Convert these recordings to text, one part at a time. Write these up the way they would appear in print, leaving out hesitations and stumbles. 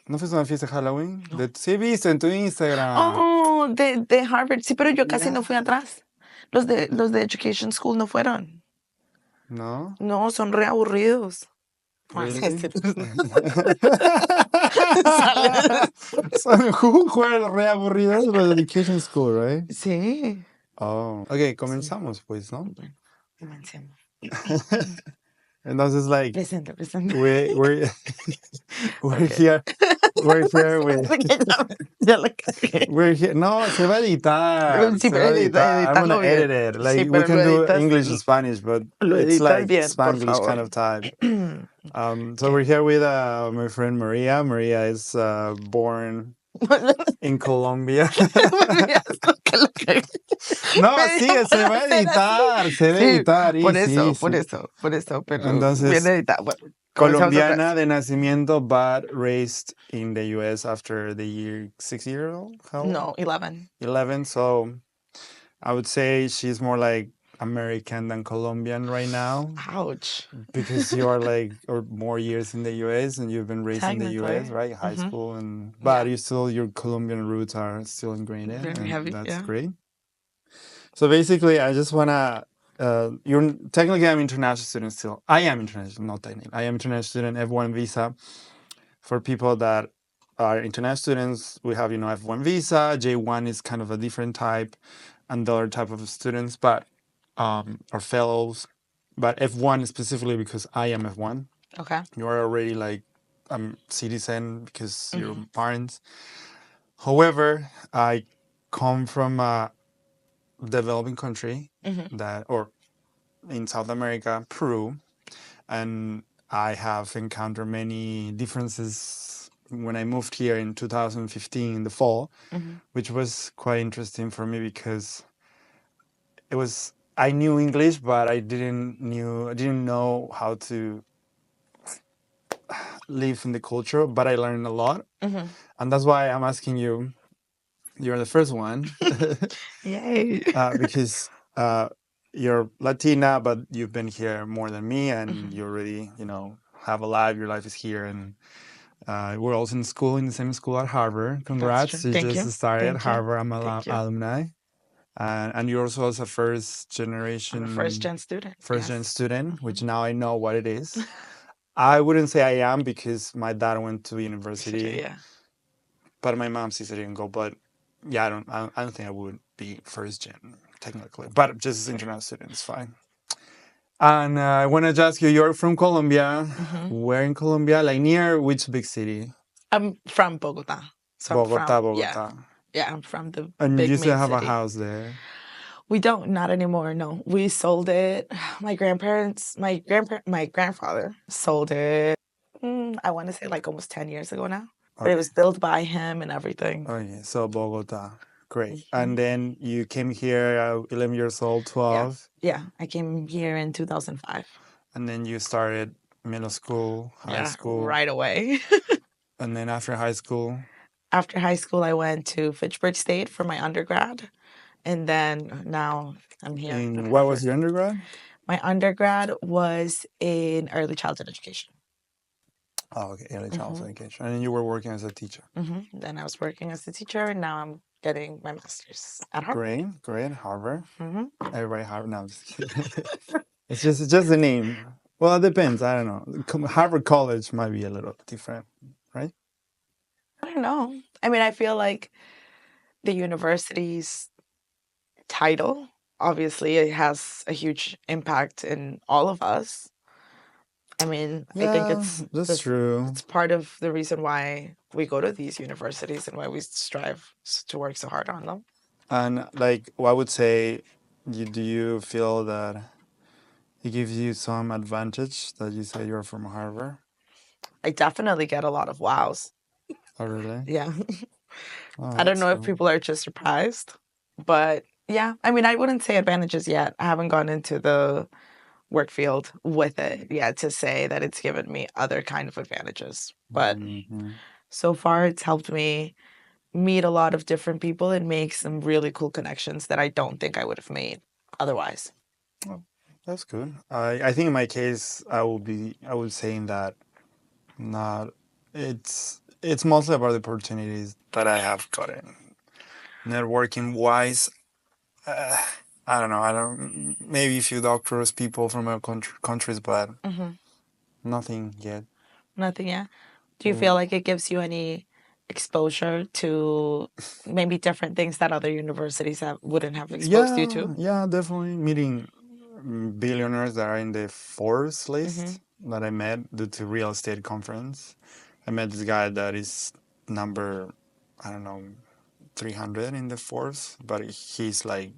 ¿No fuiste a una fiesta de Halloween? Sí, he visto en tu Instagram. Oh, de Harvard. Sí, pero yo casi no fui atrás. Los de Education School no fueron. ¿No? No, son re aburridos. Really? Who are re aburridos los de Education School, right? Sí. Oh, ok, comenzamos pues, ¿no? Bueno, comencemos. Entonces, like, Presenta. we're Okay. here. We're here with. Ya la cagué. We're here. No, se va a editar. Sí, Se va a pero editar. I'm gonna edítalo bien. edit it. Sí, Like, we pero can lo do editas. English and Spanish, but Lo it's editas like bien, por Spanglish favor. kind of type. So we're here with my friend Maria. Maria is born in Colombia. No, sí, se va a editar. Se va a editar. Por Sí, eso. Pero entonces, bien editado. Bueno, colombiana de nacimiento, but raised in the U.S. after the year 6 years old? How old? No, 11. 11, so I would say she's more like American than Colombian right now. Ouch. Because you are like, or more years in the U.S. and you've been raised in the U.S., right? High school, but your Colombian roots are still ingrained in, Very and heavy, that's great. So basically, I just wanna. Technically, I'm international student still. I am international, not technically. I am international student F1 visa. For people that are international students, we have F1 visa. J1 is kind of a different type, and the other type of students, but or fellows. But F1 specifically because I am F1. Okay. You are already like a citizen because your parents. However, I come from a developing country or in South America, Peru, and I have encountered many differences when I moved here in 2015 in the fall, which was quite interesting for me because I knew English, but I didn't know how to live in the culture, but I learned a lot. And that's why I'm asking you. You're the first one. Yay. Because you're Latina, but you've been here more than me, and you already, have a life. Your life is here, and we're also in the same school at Harvard. Congrats! You just started at Harvard. I'm an alumni, and you're also a first generation. I'm a first gen student. First gen student, which now I know what it is. I wouldn't say I am because my dad went to university. Yeah. But my mom says I didn't go. But yeah, I don't think I would be first gen technically. But just as international student is fine. And I want to ask you, you're from Colombia. Where in Colombia? Like near which big city? I'm from Bogota. So Bogota. Yeah, I'm from the and big you still main have city. A house there? We don't, not anymore. No, we sold it. My grandfather sold it. I want to say like almost 10 years ago now. But it was built by him and everything. Oh yeah, so Bogota, great. And then you came here 11 years old, 12. Yeah, I came here in 2005. And then you started middle school, high school. Right away. And then after high school? After high school, I went to Fitchburg State for my undergrad. And then now I'm here. And what was your undergrad? My undergrad was in early childhood education. Oh, okay, early childhood education. And then you were working as a teacher. Then I was working as a teacher, and now I'm getting my master's at Harvard. Great, Harvard. Everybody Harvard. No, I'm just kidding. It's just the name. Well, it depends. I don't know. Harvard College might be a little different, right? I don't know. I mean, I feel like the university's title, obviously, it has a huge impact in all of us. I mean, I think that's true. It's part of the reason why we go to these universities and why we strive to work so hard on them. And like, I would say, do you feel that it gives you some advantage that you say you're from Harvard? I definitely get a lot of wows. Oh, really? Yeah. I don't know if people are just surprised, but yeah. I mean, I wouldn't say advantages yet. I haven't gone into the work field with it yet to say that it's given me other kind of advantages. But so far, it's helped me meet a lot of different people and make some really cool connections that I don't think I would have made otherwise. Oh, that's good. I think in my case, I would saying that it's it's mostly about the opportunities that I have gotten. Networking wise, I don't know. I don't. Maybe a few doctors, people from our countries, but nothing yet. Nothing yet. Do you feel like it gives you any exposure to maybe different things that other universities wouldn't have exposed you to? Yeah, definitely meeting billionaires that are in the Forbes list that I met due to real estate conference. I met this guy that is number, I don't know, 300 in the Forbes, but he's like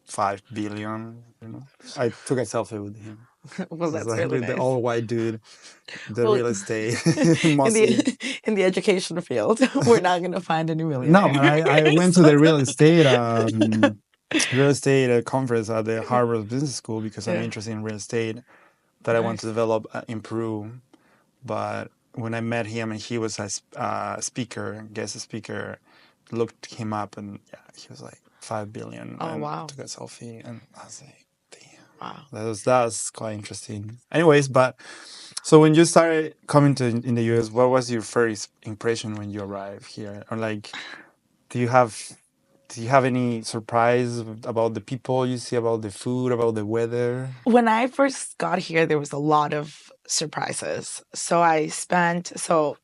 5 billion, you know. I took a selfie with him. Well, It's that's like really with the nice. old white dude, the Well, real estate in mostly. the education field, we're not going to find any No, but millionaires. I went to the real estate conference at the Harvard Business School because I'm Yeah. interested in real estate that I want to Nice. develop, improve. But when I met him and he was a speaker, guest speaker, looked him up and yeah, he was like 5 billion Oh, and wow. took a selfie and I was like, damn, Wow. that was quite interesting. Anyways, but so when you started coming to in the US, what was your first impression when you arrived here? Or like, do you have any surprise about the people you see, about the food, about the weather? When I first got here, there was a lot of surprises. So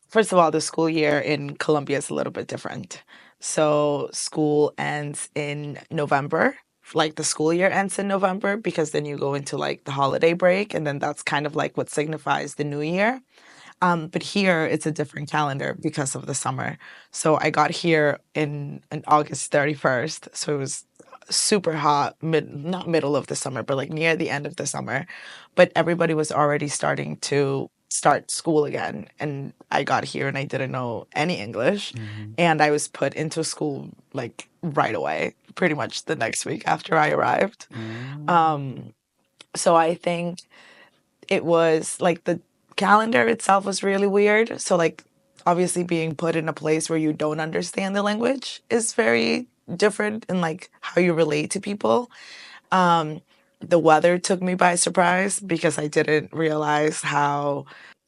first of all, the school year in Colombia is a little bit different. So school ends in November. Like the school year ends in November because then you go into like the holiday break, and then that's kind of like what signifies the new year. But here it's a different calendar because of the summer. So I got here in August 31st. So it was super hot, not middle of the summer, but like near the end of the summer. But everybody was already starting to start school again. And I got here and I didn't know any English. And I was put into school like right away, pretty much the next week after I arrived. So I think it was like the calendar itself was really weird. So like obviously being put in a place where you don't understand the language is very different in like how you relate to people. The weather took me by surprise because I didn't realize how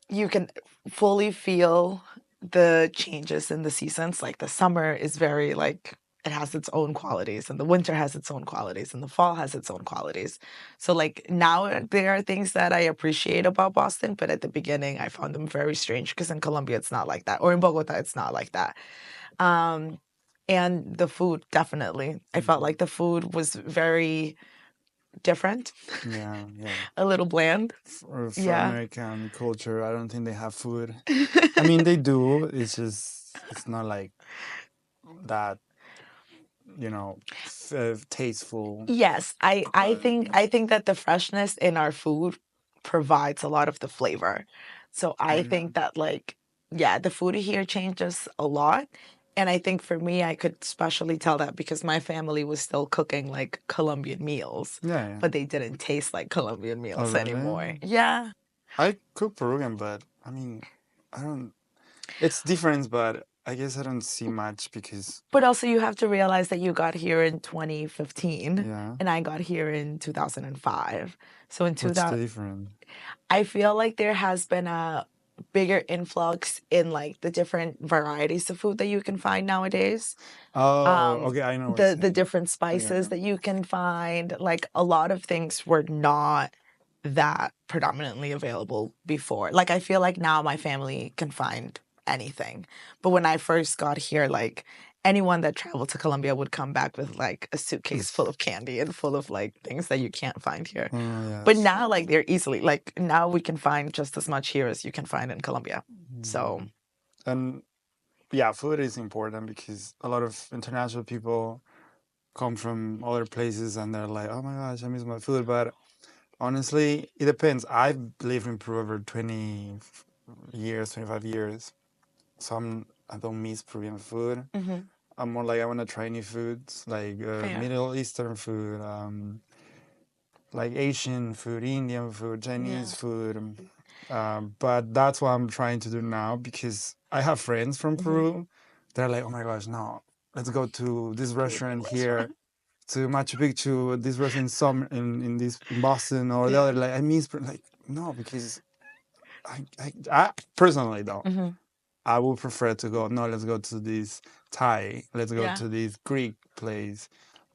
you can fully feel the changes in the seasons. Like the summer is very like it has its own qualities, and the winter has its own qualities, and the fall has its own qualities. So like now there are things that I appreciate about Boston, but at the beginning I found them very strange because in Colombia it's not like that, or in Bogota it's not like that. And the food, definitely, I felt like the food was very different, Yeah, a little bland. for Yeah. American culture, I don't think they have food. I mean, they do. It's just it's not like that, you know, tasteful. Yes, I think that the freshness in our food provides a lot of the flavor. So I think that like yeah, the food here changes a lot. And I think for me I could especially tell that because my family was still cooking like Colombian meals, Yeah. but they didn't taste like Colombian Oh, meals anymore. really? Yeah. I cook Peruvian, but I mean, I don't. It's different, but I guess I don't see much because But also you have to realize that you got here in 2015 yeah. and I got here in 2005. So in What's the 2000 difference? I feel like there has been a bigger influx in like the different varieties of food that you can find nowadays. Oh, okay. I know what you're The saying. different spices Yeah. that you can find, like a lot of things were not that predominantly available before. Like I feel like now my family can find anything. But when I first got here, like anyone that traveled to Colombia would come back with like a suitcase full of candy and full of like things that you can't find here. Oh, But yes. now like they're easily like now we can find just as much here as you can find in Colombia. So And yeah, food is important because a lot of international people come from other places and they're like, oh my gosh, I miss my food. But honestly, it depends. I've lived in Peru over 20 years, 25 years. So I don't miss Peruvian food. I'm more like I want to try new foods, like fair. Middle Eastern food, like Asian food, Indian food, Yeah. Chinese food. But that's what I'm trying to do now because I have friends from Peru. They're like, oh my gosh, no, let's go to this restaurant here, to Machu Picchu, this restaurant in this in Boston or the other. Like I miss like no, because I personally don't. I would prefer to go, no, let's go to this Thai, let's go Yeah. to this Greek place.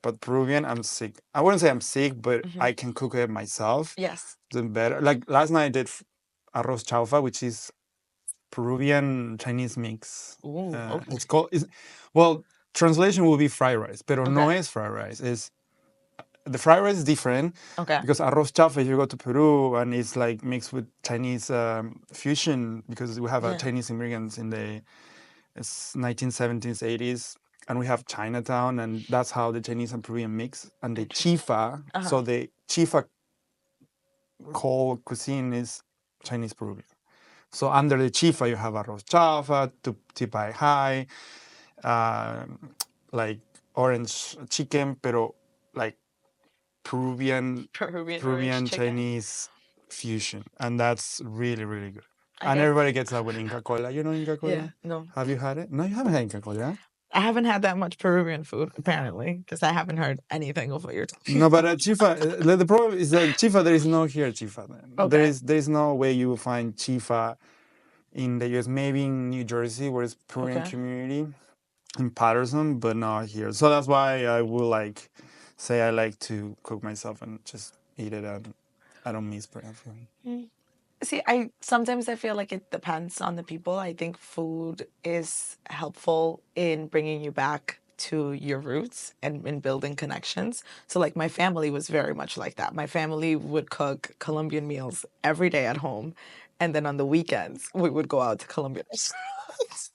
But Peruvian, I'm sick. I wouldn't say I'm sick, but I can cook it myself. Yes. Doing better. Like last night I did arroz chaufa, which is Peruvian Chinese mix. Ooh, okay. It's called, well, translation will be fried rice, pero no Okay. es fried rice. It's, the fried rice is different Okay. because arroz chaufa, if you go to Peru and it's like mixed with Chinese fusion, because we have Yeah. Chinese immigrants in the 1970s, 80s, and we have Chinatown, and that's how the Chinese and Peruvian mix. And the chifa, so the chifa whole cuisine is Chinese Peruvian. So under the chifa, you have arroz chaufa, tipai high, like orange chicken, pero like Peruvian Chinese fusion, and that's really, really good. And everybody gets that with Inca Cola. You know Inca Cola? Yeah, no. Have you had it? No, you haven't had Inca Cola. I haven't had that much Peruvian food, apparently, because I haven't heard anything of what you're talking No, but chifa, the problem is that chifa, there is no here chifa. Okay. There is no way you will find chifa in the US, maybe in New Jersey, where it's Peruvian community, in Patterson, but not here. So that's why I will like say I like to cook myself and just eat it, and I don't miss Peruvian food. See, sometimes I feel like it depends on the people. I think food is helpful in bringing you back to your roots and in building connections. So like my family was very much like that. My family would cook Colombian meals every day at home, and then on the weekends we would go out to Colombian restaurants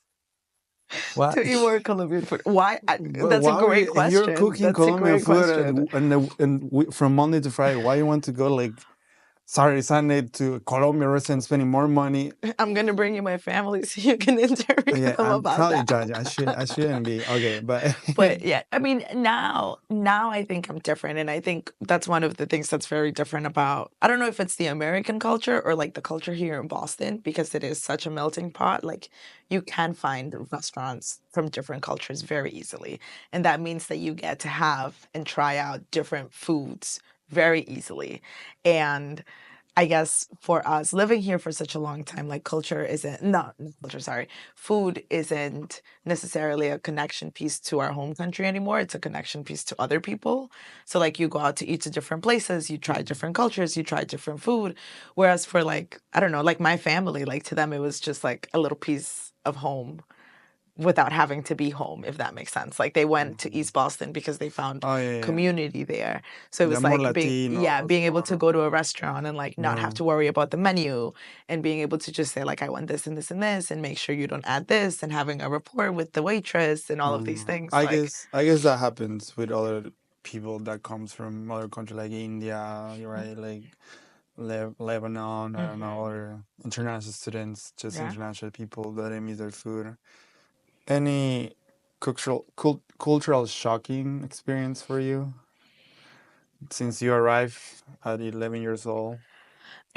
to eat more Colombian food. Why? That's a great question. You're cooking Colombian food and from Monday to Friday. Why you want to go like Saturday, Sunday to a Colombian restaurant, spending more money? I'm gonna bring you my family so you can interview them about that. Probably judge. I shouldn't be okay, but yeah, I mean, now I think I'm different, and I think that's one of the things that's very different about. I don't know if it's the American culture or like the culture here in Boston, because it is such a melting pot. Like you can find restaurants from different cultures very easily, and that means that you get to have and try out different foods very easily. And I guess for us living here for such a long time, like food isn't necessarily a connection piece to our home country anymore. It's a connection piece to other people. So like you go out to eat to different places, you try different cultures, you try different food. Whereas for like, I don't know, like my family, like to them, it was just like a little piece of home without having to be home, if that makes sense. Like they went to East Boston because they found community there. So it was like being able to go to a restaurant and like not have to worry about the menu, and being able to just say like, I want this and this and this, and make sure you don't add this, and having a rapport with the waitress and all of these things. I guess that happens with other people that comes from other countries like India, right? Like Lebanon, I don't know, or international students, just international people that they miss their food. Any cultural shocking experience for you since you arrived at 11 years old?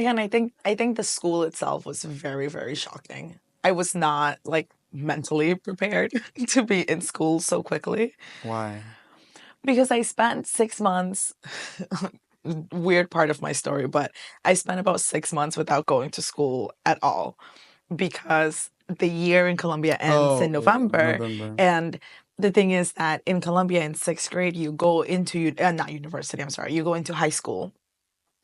Again, I think the school itself was very, very shocking. I was not like mentally prepared to be in school so quickly. Why? Because I spent 6 months, weird part of my story, but I spent about 6 months without going to school at all, because the year in Colombia ends in November. And the thing is that in Colombia in 6th grade, you go into, not university, I'm sorry, you go into high school.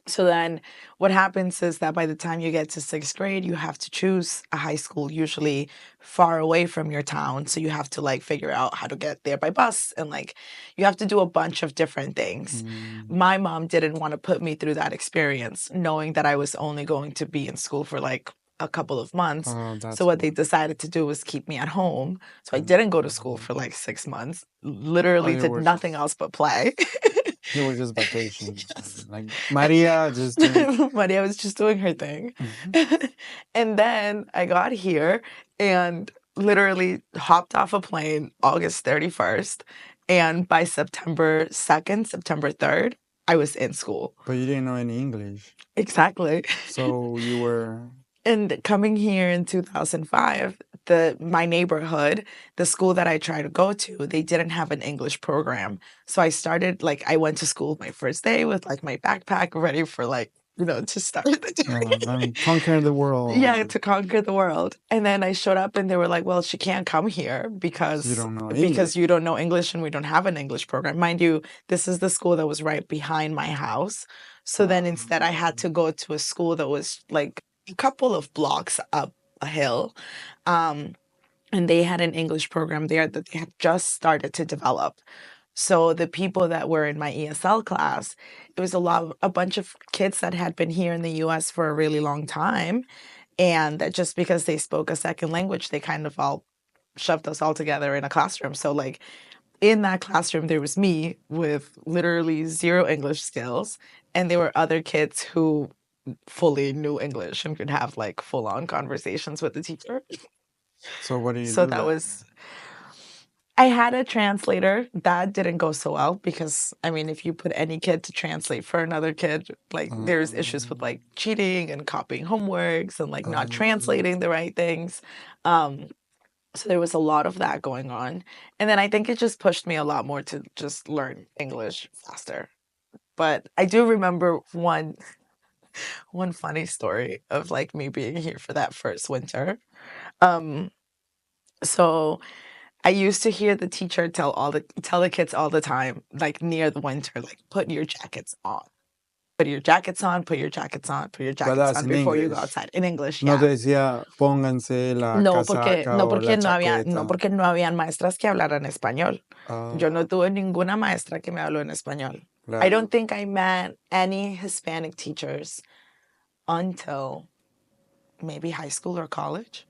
So then what happens is that by the time you get to 6th grade, you have to choose a high school, usually far away from your town. So you have to like figure out how to get there by bus, and like you have to do a bunch of different things. My mom didn't want to put me through that experience, knowing that I was only going to be in school for like a couple of months. So what they decided to do was keep me at home. So I didn't go to school for like 6 months, literally did nothing else but play. You were just vacation. Like Maria Maria was just doing her thing. And then I got here and literally hopped off a plane August 31st. And by September 2nd, September 3rd, I was in school. But you didn't know any English. Exactly. So you were... And coming here in 2005, my neighborhood, the school that I tried to go to, they didn't have an English program. So I started, like, I went to school my first day with, like, my backpack ready for, like, to start the day. And conquer the world. Yeah, to conquer the world. And then I showed up and they were like, well, she can't come here You because don't know English. you don't know English and we don't have an English program. Mind you, this is the school that was right behind my house. So then instead I had to go to a school that was like a couple of blocks up a hill. And they had an English program there that they had just started to develop. So the people that were in my ESL class, it was a bunch of kids that had been here in the US for a really long time. And that just because they spoke a second language, they kind of all shoved us all together in a classroom. So like in that classroom, there was me with literally zero English skills. And there were other kids who fully knew English and could have like full on conversations with the teacher. So what do you So do? that was, I had a translator. That didn't go so well because, I mean, if you put any kid to translate for another kid, like there's issues with like cheating and copying homeworks and like not translating the right things. So there was a lot of that going on. And then I think it just pushed me a lot more to just learn English faster. But I do remember one funny story of like me being here for that first winter. So I used to hear the teacher tell the kids all the time, like near the winter, like put your jackets on. Put your jackets on, put your jackets on, put your jackets on before you go outside. In English, No yeah. te decía pónganse la casaca o la chaqueta. No, porque no habían maestras que hablaran español. Yo no tuve ninguna maestra que me habló en español. I don't think I met any Hispanic teachers until maybe high school or college.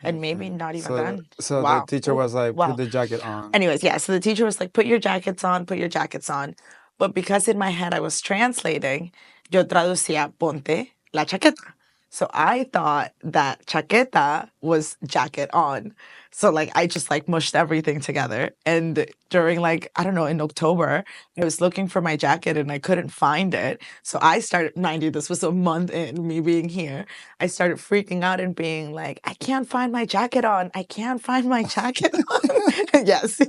And maybe not even then. So Wow. the teacher was like, Wow. put the jacket on. Anyways, yeah, so the teacher was like, put your jackets on, put your jackets on. But because in my head I was translating, yo traducía ponte la chaqueta. So I thought that chaqueta was jacket on. So like I just like mushed everything together. And during like, I don't know, in October, I was looking for my jacket and I couldn't find it. So I started, mind you, this was a month in me being here. I started freaking out and being like, I can't find my jacket on. I can't find my jacket on. Yes.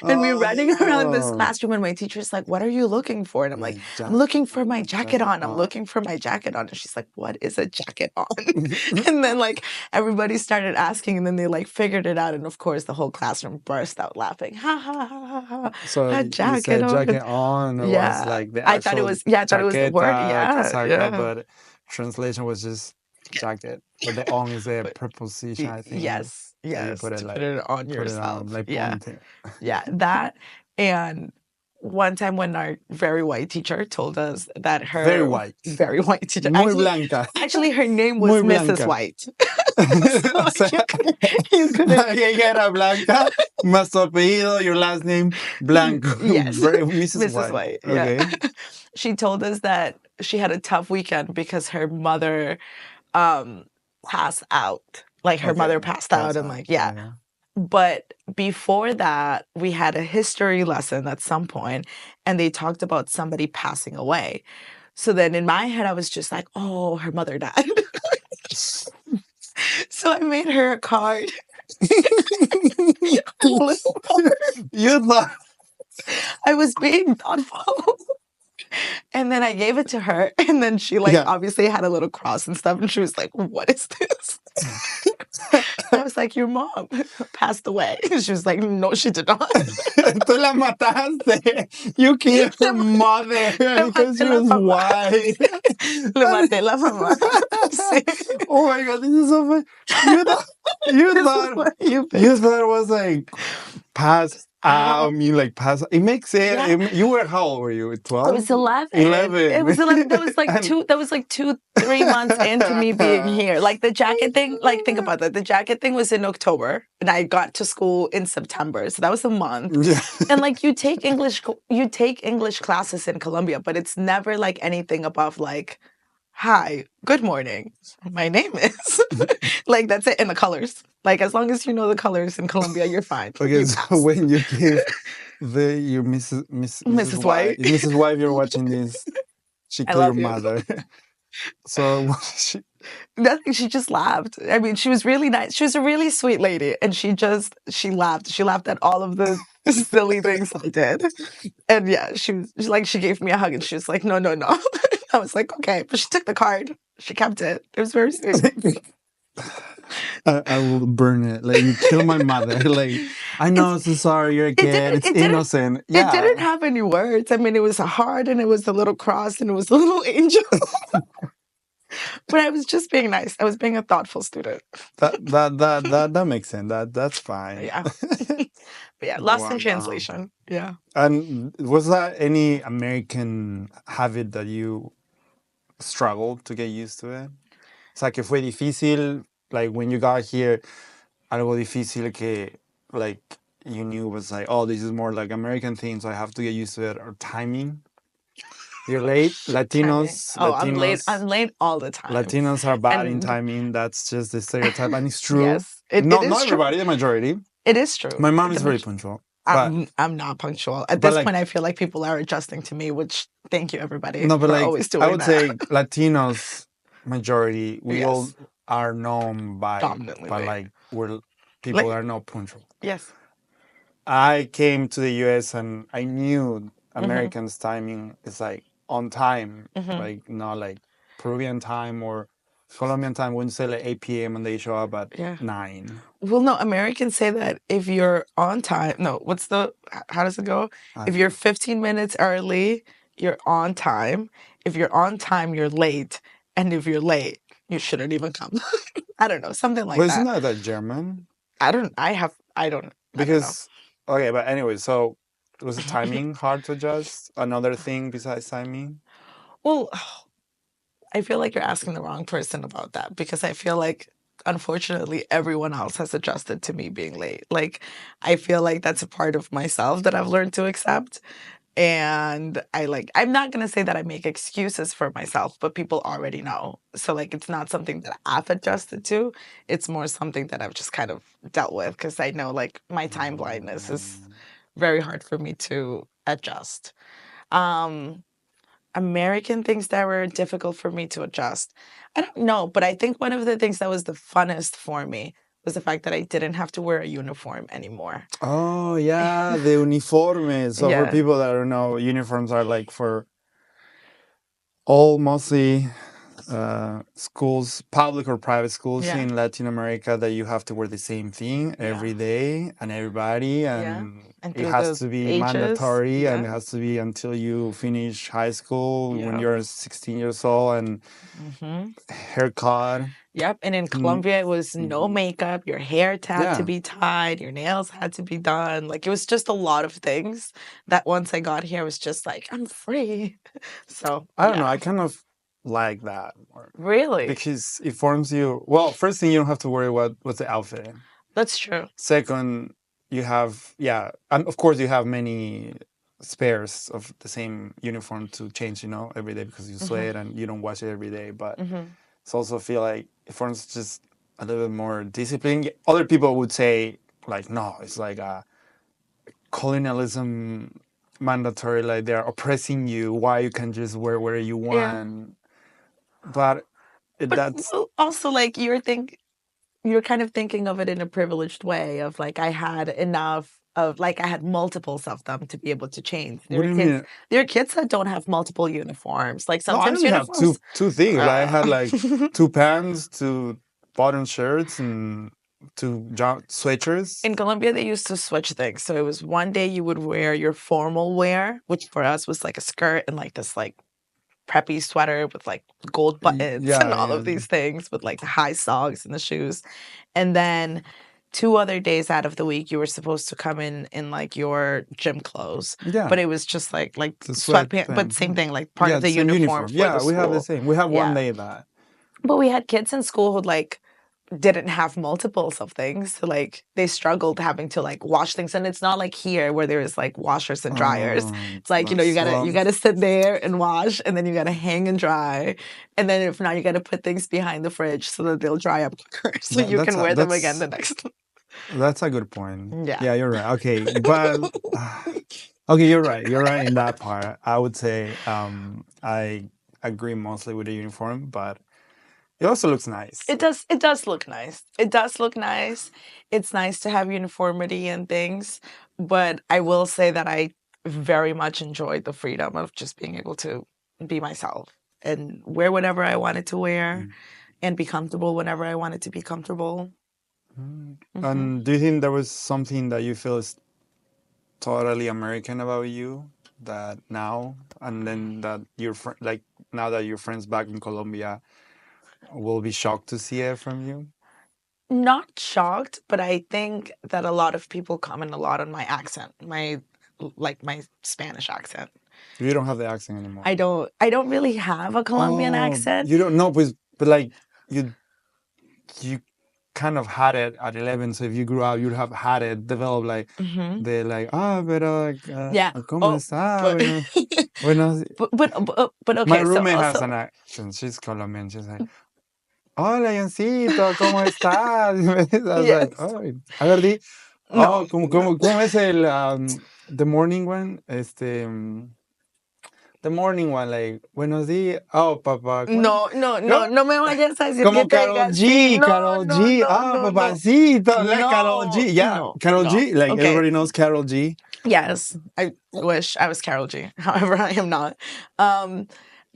And we're running around this classroom and my teacher's like, what are you looking for? And I'm like, I'm looking for my jacket on. I'm looking for my jacket on. And she's like, what is a jacket on? And then like everybody started asking and then they like figured it out. And of course the whole classroom burst out laughing. Ha ha ha ha ha. So a you jacket said on. jacket on was like the I thought it was, I thought it was the word. casaca, but translation was just jacket. But the on is a preposition, I think. Yes, yes. So you put it on yourself. Like yeah, ponte. yeah. That and one time when our very white teacher told us that her very white teacher, muy blanca. Actually, her name was muy Mrs. White. So you couldn't. Era blanca, más tu apellido, your last name, blanco. Yes, Mrs. White. Okay. Yeah. She told us that she had a tough weekend because her mother passed out. Like her mother passed out and like, yeah. But before that, we had a history lesson at some point, and they talked about somebody passing away. So then in my head, I was just like, oh, her mother died. So I made her a card. You thought I was being thoughtful. And then I gave it to her, and then she like obviously had a little cross and stuff, and she was like, what is this? I was like, your mom passed away. She was like, no, she did not. Tú la mataste. You killed her mother because she was white. Le maté la mamá. Sí. Oh my God, this is so funny. You thought it was like pass out, like pass. It makes it. Yeah. You were, how old were you? 12? I was 11. It was 11. That was like 2-3 months into me being here. Like the jacket thing, like think about that. The jacket thing was in October and I got to school in September. So that was a month. Yeah. And like you take English classes in Colombia, but it's never like anything above like, hi, good morning. My name is. Like that's it in the colors. Like as long as you know the colors in Colombia, you're fine. Okay, so when you give your Mrs. White, Mrs. White, you're watching this, she killed your mother. So what she? Nothing. She just laughed. I mean, she was really nice. She was a really sweet lady, and she laughed. She laughed at all of the silly things I did, and yeah, she gave me a hug, and she was like, "No, no, no." I was like, okay. But she took the card. She kept it. It was very sweet. I will burn it. Like, you kill my mother. Like, I know, so sorry, you're a kid. It's innocent. It didn't have any words. I mean, it was a heart and it was a little cross and it was a little angel. But I was just being nice. I was being a thoughtful student. That makes sense. That's fine. Yeah. But yeah, lost in translation. Yeah. And was that any American habit that you struggled to get used to it? O sea, que fue difícil, like when you got here, algo difícil que, like, you knew was like, oh, this is more like American thing, so I have to get used to it. Or timing. You're late. Latinos. Oh, Latinos, I'm late all the time. Latinos are bad in timing. That's just the stereotype, and it's true. Yes, not everybody, the majority. It is true. My mom is very punctual. I'm not punctual. At this point, I feel like people are adjusting to me, which thank you, everybody. No, but for like, always doing I would that. say Latinos, majority, we all are known by like, people are not punctual. Yes. I came to the US and I knew Americans' timing is like on time, like not like Peruvian time or Colombian time. Wouldn't say like 8 p.m. and they show up at 9. Well, no, Americans say that if you're on time, how does it go? If you're 15 minutes early, you're on time. If you're on time, you're late. And if you're late, you shouldn't even come. I don't know, something like that. Isn't that German? I don't. Because, okay, but anyway, so was the timing hard to adjust? Another thing besides timing? Well, I feel like you're asking the wrong person about that, because I feel like, unfortunately, everyone else has adjusted to me being late. Like, I feel like that's a part of myself that I've learned to accept. And I'm not going to say that I make excuses for myself, but people already know. So, like, it's not something that I've adjusted to. It's more something that I've just kind of dealt with, because I know, like, my time blindness is very hard for me to adjust. American things that were difficult for me to adjust, I don't know, but I think one of the things that was the funnest for me was the fact that I didn't have to wear a uniform anymore. Oh, yeah, the uniformes. So for people that don't know, uniforms are like for all mostly schools, public or private schools in Latin America, that you have to wear the same thing every day and everybody, and it has to be mandatory, and it has to be until you finish high school when you're 16 years old, and haircut. Yep. And in Colombia, it was no makeup. Your hair had to be tied. Your nails had to be done. Like, it was just a lot of things that once I got here, I was just like, I'm free. So I don't know. I kind of like that more. Really? Because it forms you. Well, first thing, you don't have to worry what's the outfit. That's true. Second, you have, and of course you have many spares of the same uniform to change, every day, because you sweat and you don't wash it every day. But it's also feel like it forms just a little bit more discipline. Other people would say, like, no, it's like a colonialism mandatory, like they're oppressing you, why you can just wear whatever you want. But that's also, like, you're kind of thinking of it in a privileged way of, like, I had enough of, like, I had multiples of them to be able to change. There are kids that don't have multiple uniforms. Like, sometimes I have two things. I had like 2 pants, 2 bottom shirts, and 2 sweatshirts. In Colombia, they used to switch things. So it was one day you would wear your formal wear, which for us was like a skirt and like this like preppy sweater with like gold buttons and all of these things, with like the high socks and the shoes. And then 2 other days out of the week, you were supposed to come in like your gym clothes. Yeah. But it was just like sweatpants, but same thing, like part of the uniform. Yeah, we have the same. We have one day that. But we had kids in school who like didn't have multiples of things. So like they struggled having to like wash things. And it's not like here where there's like washers and dryers. It's like, you gotta sit there and wash, and then you gotta hang and dry. And then if not, you gotta put things behind the fridge so that they'll dry up quicker, so you can wear them again the next. That's a good point. Yeah, you're right. Okay, but okay, you're right. You're right in that part. I would say I agree mostly with the uniform, but it also looks nice. It does look nice. It does look nice. It's nice to have uniformity and things, but I will say that I very much enjoyed the freedom of just being able to be myself. and wear whatever I wanted to wear and be comfortable whenever I wanted to be comfortable. And do you think there was something that you feel is totally American about you that now, and then that your like now that your friends back in Colombia will be shocked to see it from you? Not shocked, but I think that a lot of people comment a lot on my accent, my Spanish accent. You don't have the accent anymore. I don't really have a Colombian accent. You don't know, but like you kind of had it at 11. So if you grew up, you'd have had it develop like they're like, pero Yeah. ¿cómo está? Bueno, but okay. my roommate so has an accent. She's Colombian. She's like, hola, Jancito, ¿cómo estás? I was like, oh, a ver, di. No, ¿Cómo es el the morning one? The morning one, like, buenos días. Oh, papá. no me vayas a decir como que te Karol digas, G, sí, no, Karol no, G. no, Papacito, like no, Karol G. Yeah, no, Karol no. G. Like, Okay. everybody knows Karol G. Yes, I wish I was Karol G. However, I am not.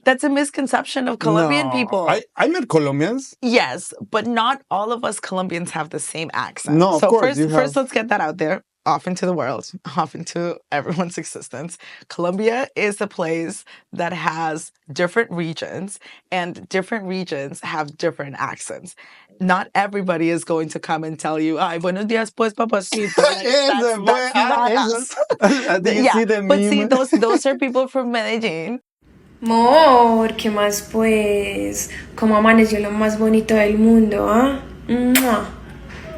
That's a misconception of Colombian people. I met Colombians. Yes, but not all of us Colombians have the same accent. No, of course. First, let's get that out there, off into the world, off into everyone's existence. Colombia is a place that has different regions, and different regions have different accents. Not everybody is going to come and tell you, "Ay, buenos días, pues, papacito." Like, that's not us. Did you see the but meme? see, those are people from Medellin. Mor, ¿qué más pues? ¿Cómo amaneció lo más bonito del mundo, ah? ¡Mua!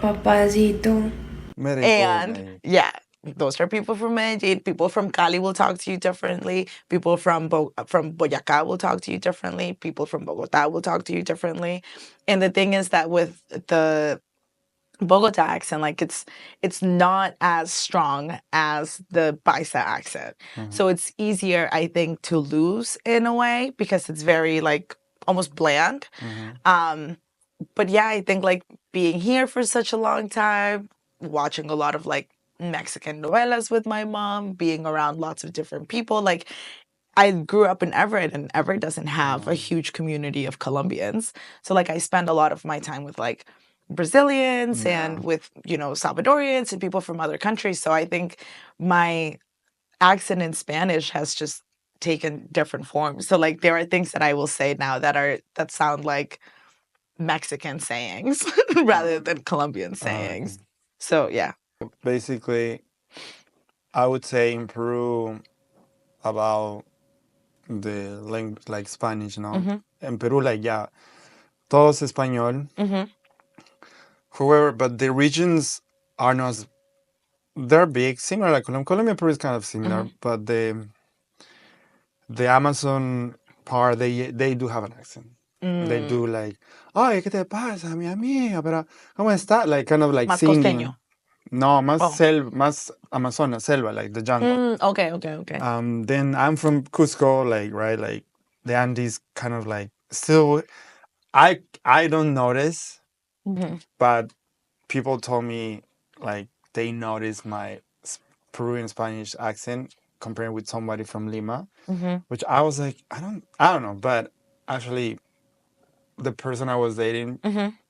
Papacito. And yeah, those are people from Medellin. People from Cali will talk to you differently. People from Boyacá will talk to you differently. People from Bogotá will talk to you differently. And the thing is that with the Bogota accent, like it's not as strong as the Paisa accent. So it's easier, I think, to lose in a way because it's very like almost bland. But yeah, I think like being here for such a long time, watching a lot of like Mexican novelas with my mom, being around lots of different people, like I grew up in Everett, and Everett doesn't have a huge community of Colombians. So like I spend a lot of my time with like Brazilians and with, Salvadorians and people from other countries. So I think my accent in Spanish has just taken different forms. So like there are things that I will say now that sound like Mexican sayings rather than Colombian sayings. So yeah. Basically, I would say in Peru about the language, like Spanish, no? In Peru, like, yeah, todos español. However, but the regions are not, they're big, similar like Colombia. Colombia, Peru is kind of similar, but the Amazon part, they do have an accent. They do like, ay, ¿qué te pasa, mi amiga? Pero, ¿cómo está? Like, kind of like Más singing. costeño. No, más Amazonas, selva, like the jungle. Okay. Then I'm from Cusco, like, right, like the Andes, kind of like still. I don't notice, but people told me like they noticed my Peruvian Spanish accent compared with somebody from Lima, which I was like, I don't know, but actually, the person I was dating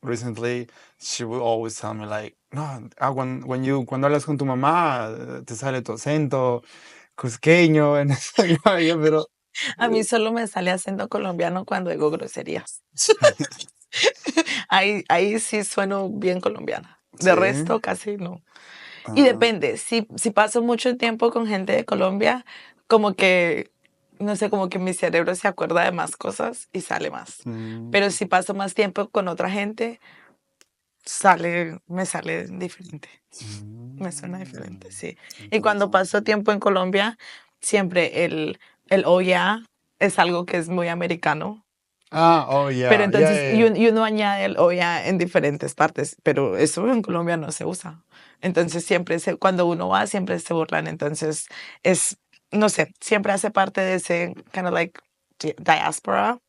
recently, she would always tell me like, no, cuando hablas con tu mamá, te sale tu acento cusqueño, and pero a mí solo me sale acento colombiano cuando digo groserías. ahí sí sueno bien colombiana. De resto, casi no. Y depende, si paso mucho tiempo con gente de Colombia, como que, no sé, como que mi cerebro se acuerda de más cosas y sale más. Pero si paso más tiempo con otra gente, me sale diferente. Me suena diferente, sí. Y cuando paso tiempo en Colombia, siempre el oh yeah es algo que es muy americano. Oh yeah. Pero entonces y uno añade el oh yeah en diferentes partes, pero eso en Colombia no se usa. Entonces siempre cuando uno va, siempre se burlan. Entonces no sé, siempre hace parte de ese kind of like diaspora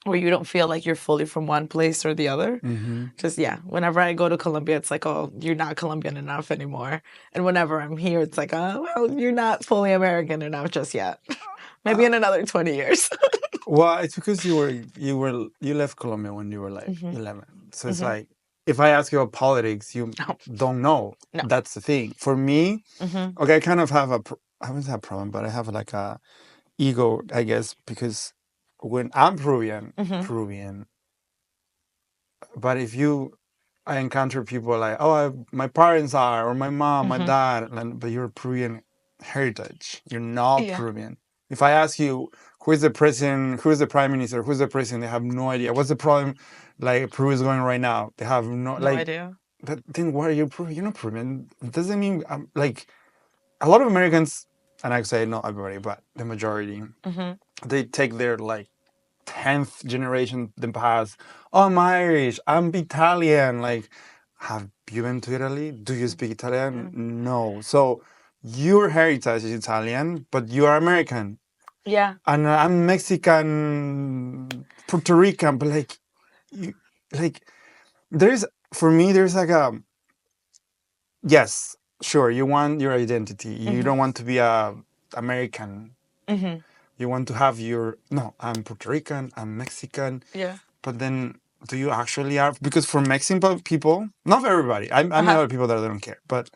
where you don't feel like you're fully from one place or the other. Just, whenever I go to Colombia, it's like, oh, you're not Colombian enough anymore. And whenever I'm here, it's like, oh, well, you're not fully American enough just yet. Maybe in another 20 years. Well, it's because you left Colombia when you were like 11. So it's like, if I ask you about politics, you don't know. No. That's the thing. For me, okay, I kind of have I wouldn't have a problem, but I have like a ego, I guess, because when I'm Peruvian, but if I encounter people like, oh, my parents are, or my mom, my dad, but you're Peruvian heritage. You're not Peruvian. If I ask you who is the president, who is the prime minister, who's the president, they have no idea. What's the problem? Like Peru is going right now. They have no idea. But then why are you Peruvian? You're not Peruvian. It doesn't mean like a lot of Americans, and I say not everybody, but the majority, they take their like 10th generation the past. Oh, I'm Irish. I'm Italian. Like, have you been to Italy? Do you speak Italian? No. So your heritage is Italian, but you are American. Yeah. And I'm Mexican, Puerto Rican, but for me, there's like yes, sure, you want your identity. You don't want to be a American. You want to have no, I'm Puerto Rican, I'm Mexican. Yeah. But then, do you actually are? Because for Mexican people, not for everybody, I met other people that don't care, but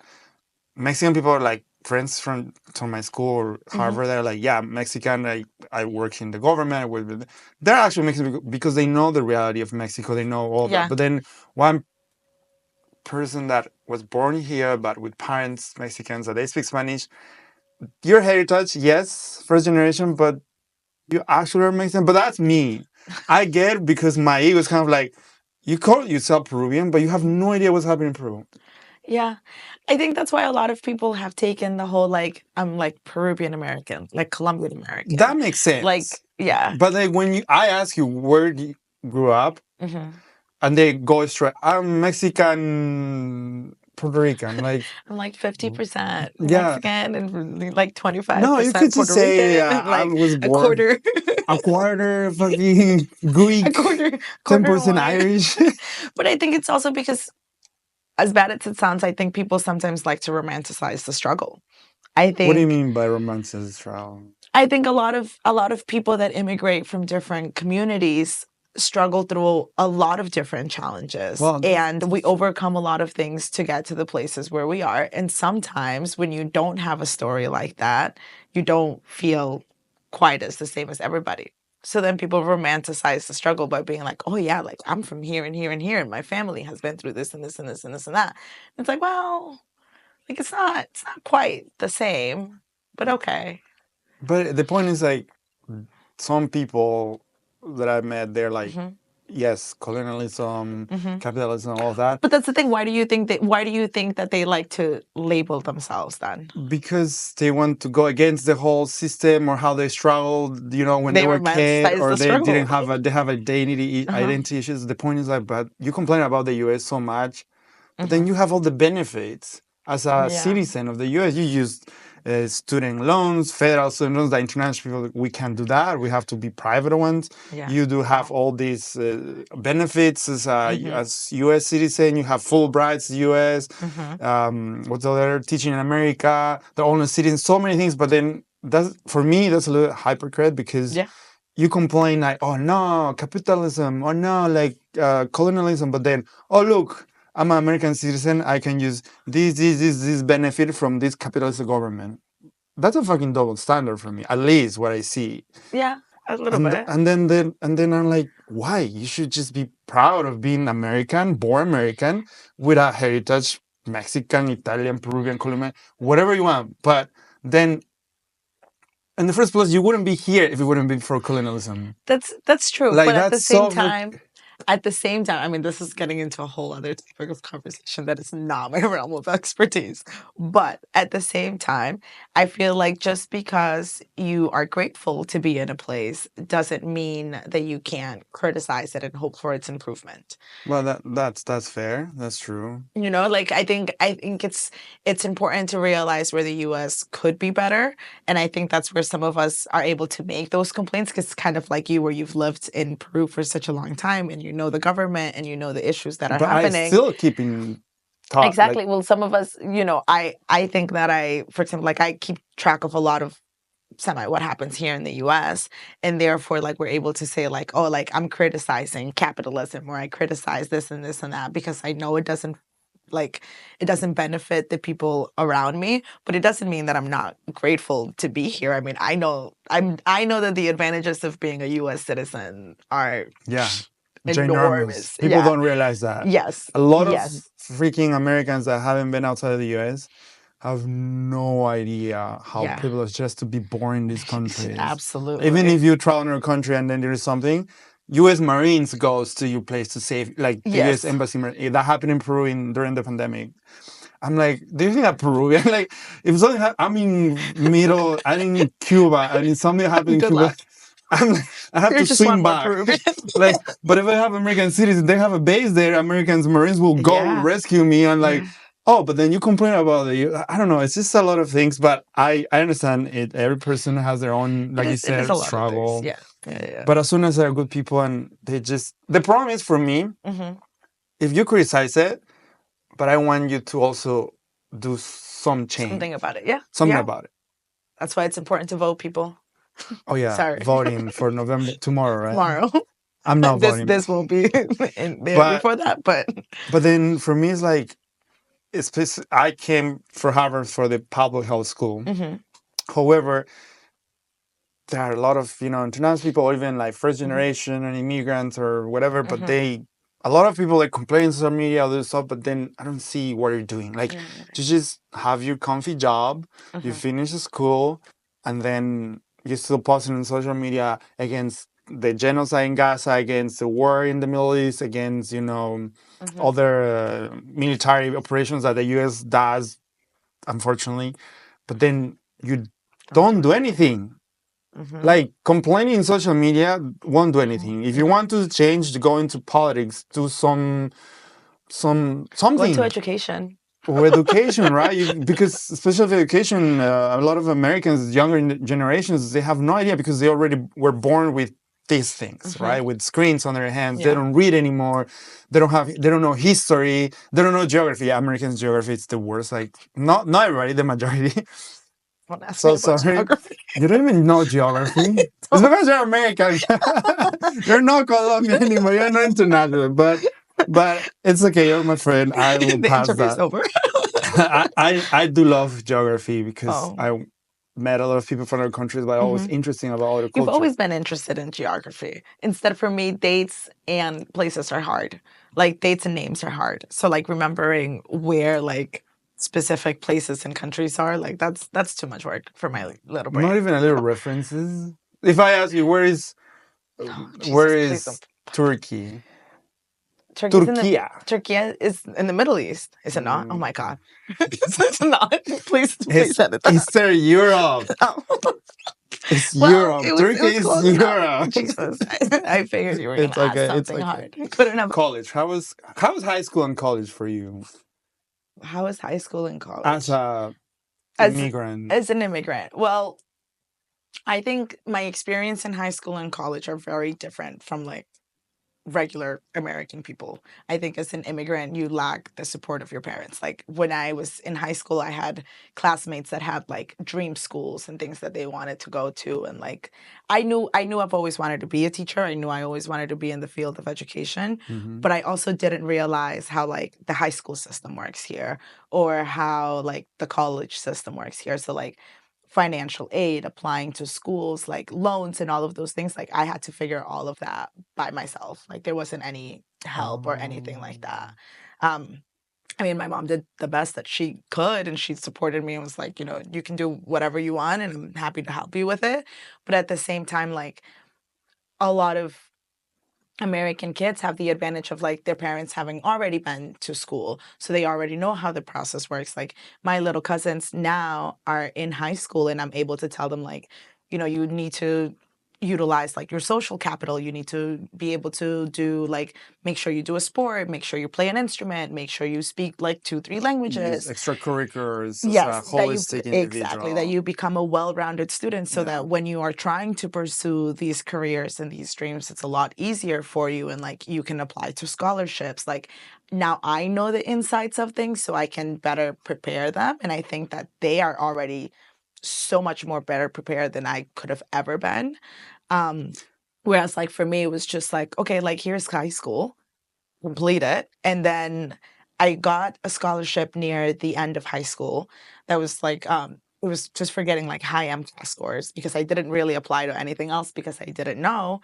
Mexican people are like friends from my school or Harvard. They're like, yeah, Mexican, I work in the government. They're actually Mexican because they know the reality of Mexico. They know all that. But then one person that was born here, but with parents, Mexicans, that they speak Spanish, your heritage, yes, first generation, but you actually are Mexican. But that's me. I get because my ego is kind of like, you call yourself Peruvian, but you have no idea what's happening in Peru. Yeah. I think that's why a lot of people have taken the whole like, I'm like Peruvian American, like Colombian American. That makes sense. Like, yeah. But like when I ask you where you grew up, and they go straight, I'm Mexican, Puerto Rican. Like I'm like 50% Mexican and like 25% no, you could just say like I was born a quarter fucking Greek, a quarter 10% Irish. But I think it's also because, as bad as it sounds, I think people sometimes like to romanticize the struggle. I think. What do you mean by romanticize the struggle? I think a lot of people that immigrate from different communities struggle through a lot of different challenges, and we overcome a lot of things to get to the places where we are. And sometimes when you don't have a story like that, you don't feel quite as the same as everybody. So then people romanticize the struggle by being like, oh yeah, like I'm from here and here and here, and my family has been through this and this and this and this and that. And it's like, well, like it's not quite the same, but okay. But the point is like, some people that I've met, they're like, yes, colonialism, capitalism, all that. But that's the thing. Why do you think that they like to label themselves then? Because they want to go against the whole system or how they struggled, when they were a kid, or they didn't have identity issues. The point is like, but you complain about the U.S. so much, but then you have all the benefits as a citizen of the U.S. You use student loans, federal student loans. The international people, we can't do that. We have to be private ones. Yeah. You do have all these benefits as U.S. citizen. You have Fulbrights, U.S. What's the other? Teaching in America. They're all citizens. So many things. But then for me, that's a little hypocrite because you complain like, oh no, capitalism. Oh no, like colonialism. But then, oh look, I'm an American citizen. I can use this benefit from this capitalist government. That's a fucking double standard for me, at least what I see. Yeah, a little bit. And then I'm like, why? You should just be proud of being American, born American, with a heritage, Mexican, Italian, Peruvian, Colombian, whatever you want. But then, in the first place, you wouldn't be here if it wouldn't be for colonialism. That's true. Like, but at the same time. At the same time, I mean, this is getting into a whole other topic of conversation that is not my realm of expertise. But at the same time, I feel like just because you are grateful to be in a place doesn't mean that you can't criticize it and hope for its improvement. Well, that's fair. That's true. Like I think it's important to realize where the U.S. could be better, and I think that's where some of us are able to make those complaints because it's kind of like you, where you've lived in Peru for such a long time and you know the government and you know the issues that are happening. But I still keep in touch. Exactly. Well, some of us, I think that for example, like I keep track of a lot of semi what happens here in the US. And therefore, like, we're able to say, like, oh, like, I'm criticizing capitalism, or I criticize this and this and that, because I know it doesn't benefit the people around me, but it doesn't mean that I'm not grateful to be here. I mean, I know that the advantages of being a US citizen are enormous. Ginormous. People don't realize that. Yes. A lot of freaking Americans that haven't been outside of the US have no idea how privileged just to be born in this country is. Absolutely. Even if you travel in a country and then there is something, U.S. Marines goes to your place to save, like the U.S. Embassy. That happened in Peru during the pandemic. I'm like, do you think that Peruvian, like, if something I'm in Cuba, and if something happened in Cuba, I have to swim back. Like, but if I have American citizens, they have a base there. Americans, Marines will go rescue me. And like, oh, but then you complain about it. I don't know. It's just a lot of things. But I understand it. Every person has their own, like you said, struggle. Yeah. But as soon as they're good people and they just, the problem is for me, if you criticize it, but I want you to also do some change. Something about it. Yeah. Something about it. That's why it's important to vote, people. Oh, yeah. Sorry. Voting for November, tomorrow, right? Tomorrow. I'm not voting. This won't be in there before that, but. But then for me, it's like, I came for Harvard for the public health school. However, there are a lot of, international people, or even like first generation and immigrants or whatever, but a lot of people like complain on social media, all this stuff, but then I don't see what you're doing. Like, you just have your comfy job, you finish school, and then you're still posting on social media against the genocide in Gaza, against the war in the Middle East, against, other military operations that the U.S. does, unfortunately. But then you don't do anything. Like, complaining in social media won't do anything. If you want to change, to go into politics, do something. Go into education. Or education, right? Because especially education, a lot of Americans, younger generations, they have no idea because they already were born with these things, right? With screens on their hands. They don't read anymore. They don't know history. They don't know geography. Americans' geography, it's the worst. Like, not everybody, the majority. So sorry. You don't even know geography. It's because you're American. You're not Colombian anymore. You're not international. But it's okay. You're my friend. I will pass that. Over. I do love geography because I met a lot of people from other countries, but always interesting about other cultures. You've always been interested in geography. Instead, for me, dates and places are hard. Like, dates and names are hard. So, like, remembering where, like, specific places and countries are, like, that's too much work for my little brain. Not even a little references. If I ask you, where is Turkey? Turkey is in the Middle East, is it not? Oh my God. It's not. Please edit that. It's there, Europe. It's Europe. Turkey is Europe. Jesus. I figured you were going to ask something hard. Couldn't have. College. How was high school and college for you? How was high school and college? As an immigrant. As an immigrant. Well, I think my experience in high school and college are very different from, like, regular American people. I think as an immigrant, you lack the support of your parents. Like, when I was in high school, I had classmates that had, like, dream schools and things that they wanted to go to. And, like, I knew I've always wanted to be a teacher. I knew I always wanted to be in the field of education. But I also didn't realize how, like, the high school system works here, or how, like, the college system works here. So, like, financial aid, applying to schools, like loans and all of those things, like, I had to figure all of that by myself. Like, there wasn't any help or anything like that. I mean, my mom did the best that she could, and she supported me and was like, you can do whatever you want, and I'm happy to help you with it. But at the same time, like, a lot of American kids have the advantage of, like, their parents having already been to school, so they already know how the process works. Like, my little cousins now are in high school, and I'm able to tell them, like, you need to utilize, like, your social capital. You need to be able to do, like, make sure you do a sport, make sure you play an instrument, make sure you speak, like, 2-3 languages. Yes, extracurriculars. Yes, holistic individual. Exactly, that you become a well-rounded student, so that when you are trying to pursue these careers and these dreams, it's a lot easier for you, and, like, you can apply to scholarships. Like, now I know the insides of things, so I can better prepare them, and I think that they are already so much more better prepared than I could have ever been. Whereas like for me, it was just like, okay, like here's high school, complete it. And then I got a scholarship near the end of high school that was like, it was just for getting like high MCAS scores because I didn't really apply to anything else because I didn't know.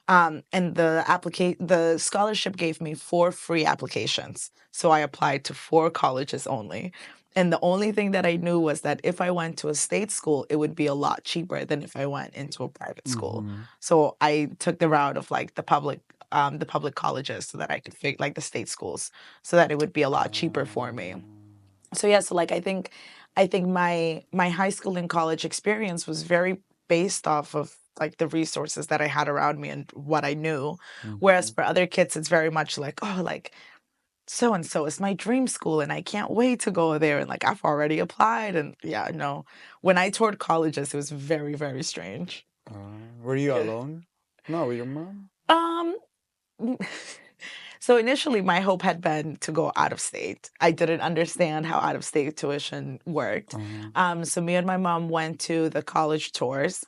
And the scholarship gave me 4 free applications. So I applied to 4 colleges only. And the only thing that I knew was that if I went to a state school, it would be a lot cheaper than if I went into a private school. So I took the route of like the public colleges so that I could like the state schools so that it would be a lot cheaper for me. So yeah, so like I think my high school and college experience was very based off of like the resources that I had around me and what I knew. Whereas for other kids, it's very much like, oh, like so and so is my dream school and I can't wait to go there. And like I've already applied. And yeah, no. When I toured colleges, it was very, very strange. Were you alone? No, with your mom? So initially, my hope had been to go out of state. I didn't understand how out of state tuition worked. So me and my mom went to the college tours.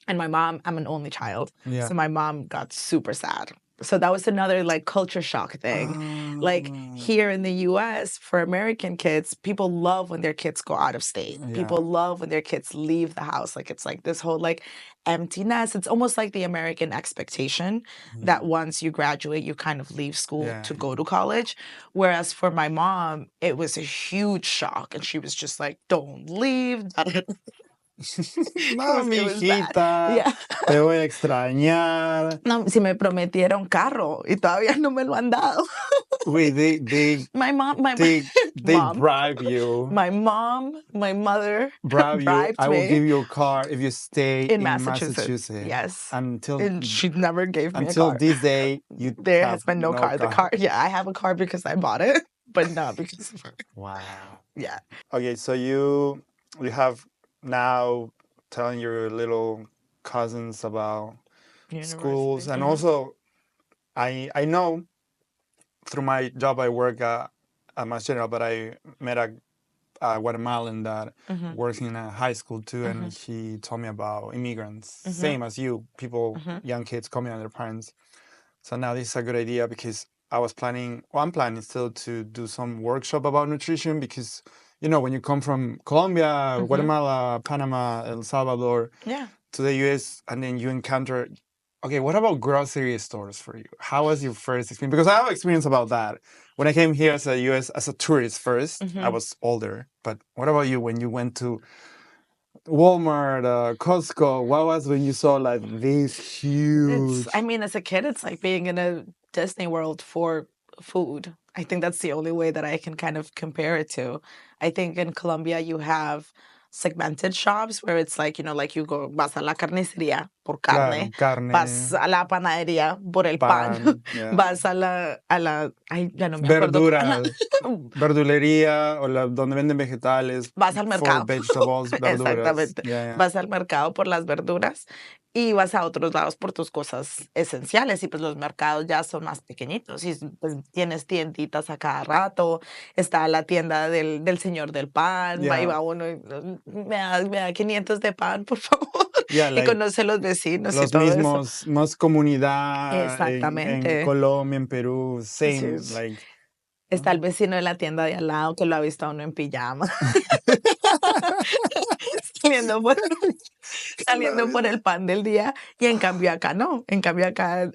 And my mom, I'm an only child. Yeah. So my mom got super sad. So that was another like culture shock thing. Like here in the US, for American kids, people love when their kids go out of state. Yeah. People love when their kids leave the house. Like it's like this whole like emptiness. It's almost like the American expectation that once you graduate, you kind of leave school to go to college. Whereas for my mom, it was a huge shock. And she was just like, don't leave. No, mi hijita, te voy a extrañar. No, si me prometieron carro y todavía no me lo han dado. Wait, they bribe you. My mother bribe you. I will me. give you a car if you stay in Massachusetts. Yes. And she never gave me a car. Until this day, there has been no car. The car, I have a car because I bought it, but not because of her. Wow. Yeah. Okay, so you have now telling your little cousins about schools, and also I know through my job I work at Mass General, but I met a Guatemalan that works in a high school too, and he told me about immigrants, same as you, people, young kids coming on their parents. So now this is a good idea because I'm planning still to do some workshop about nutrition because you know, when you come from Colombia, Guatemala, Panama, El Salvador to the US, and then you encounter, okay, what about grocery stores for you? How was your first experience? Because I have experience about that. When I came here as a US, as a tourist first, I was older. But what about you when you went to Walmart, Costco? What was when you saw like these huge... as a kid, it's like being in a Disney World for food. I think that's the only way that I can kind of compare it to. I think in Colombia you have segmented shops where it's like, you know, like you go, vas a la carnicería por carne, vas a la panadería por el pan, vas a la, ay, ya no me acuerdo. Verduras, verdulería, o donde venden vegetales. Vas al mercado. For vegetables, verduras. Exactamente. Yeah. Vas al mercado por las verduras y vas a otros lados por tus cosas esenciales. Y pues los mercados ya son más pequeñitos y pues tienes tienditas a cada rato. Está la tienda del señor del pan. Ahí va uno y me da 500 de pan, por favor. Like, y conoce los vecinos los y todo mismos, eso. Más comunidad. Exactamente. En Colombia, en Perú, same. Sí. Like, está el vecino de la tienda de al lado que lo ha visto a uno en pijama. saliendo por el pan del día, y en cambio acá no. En cambio acá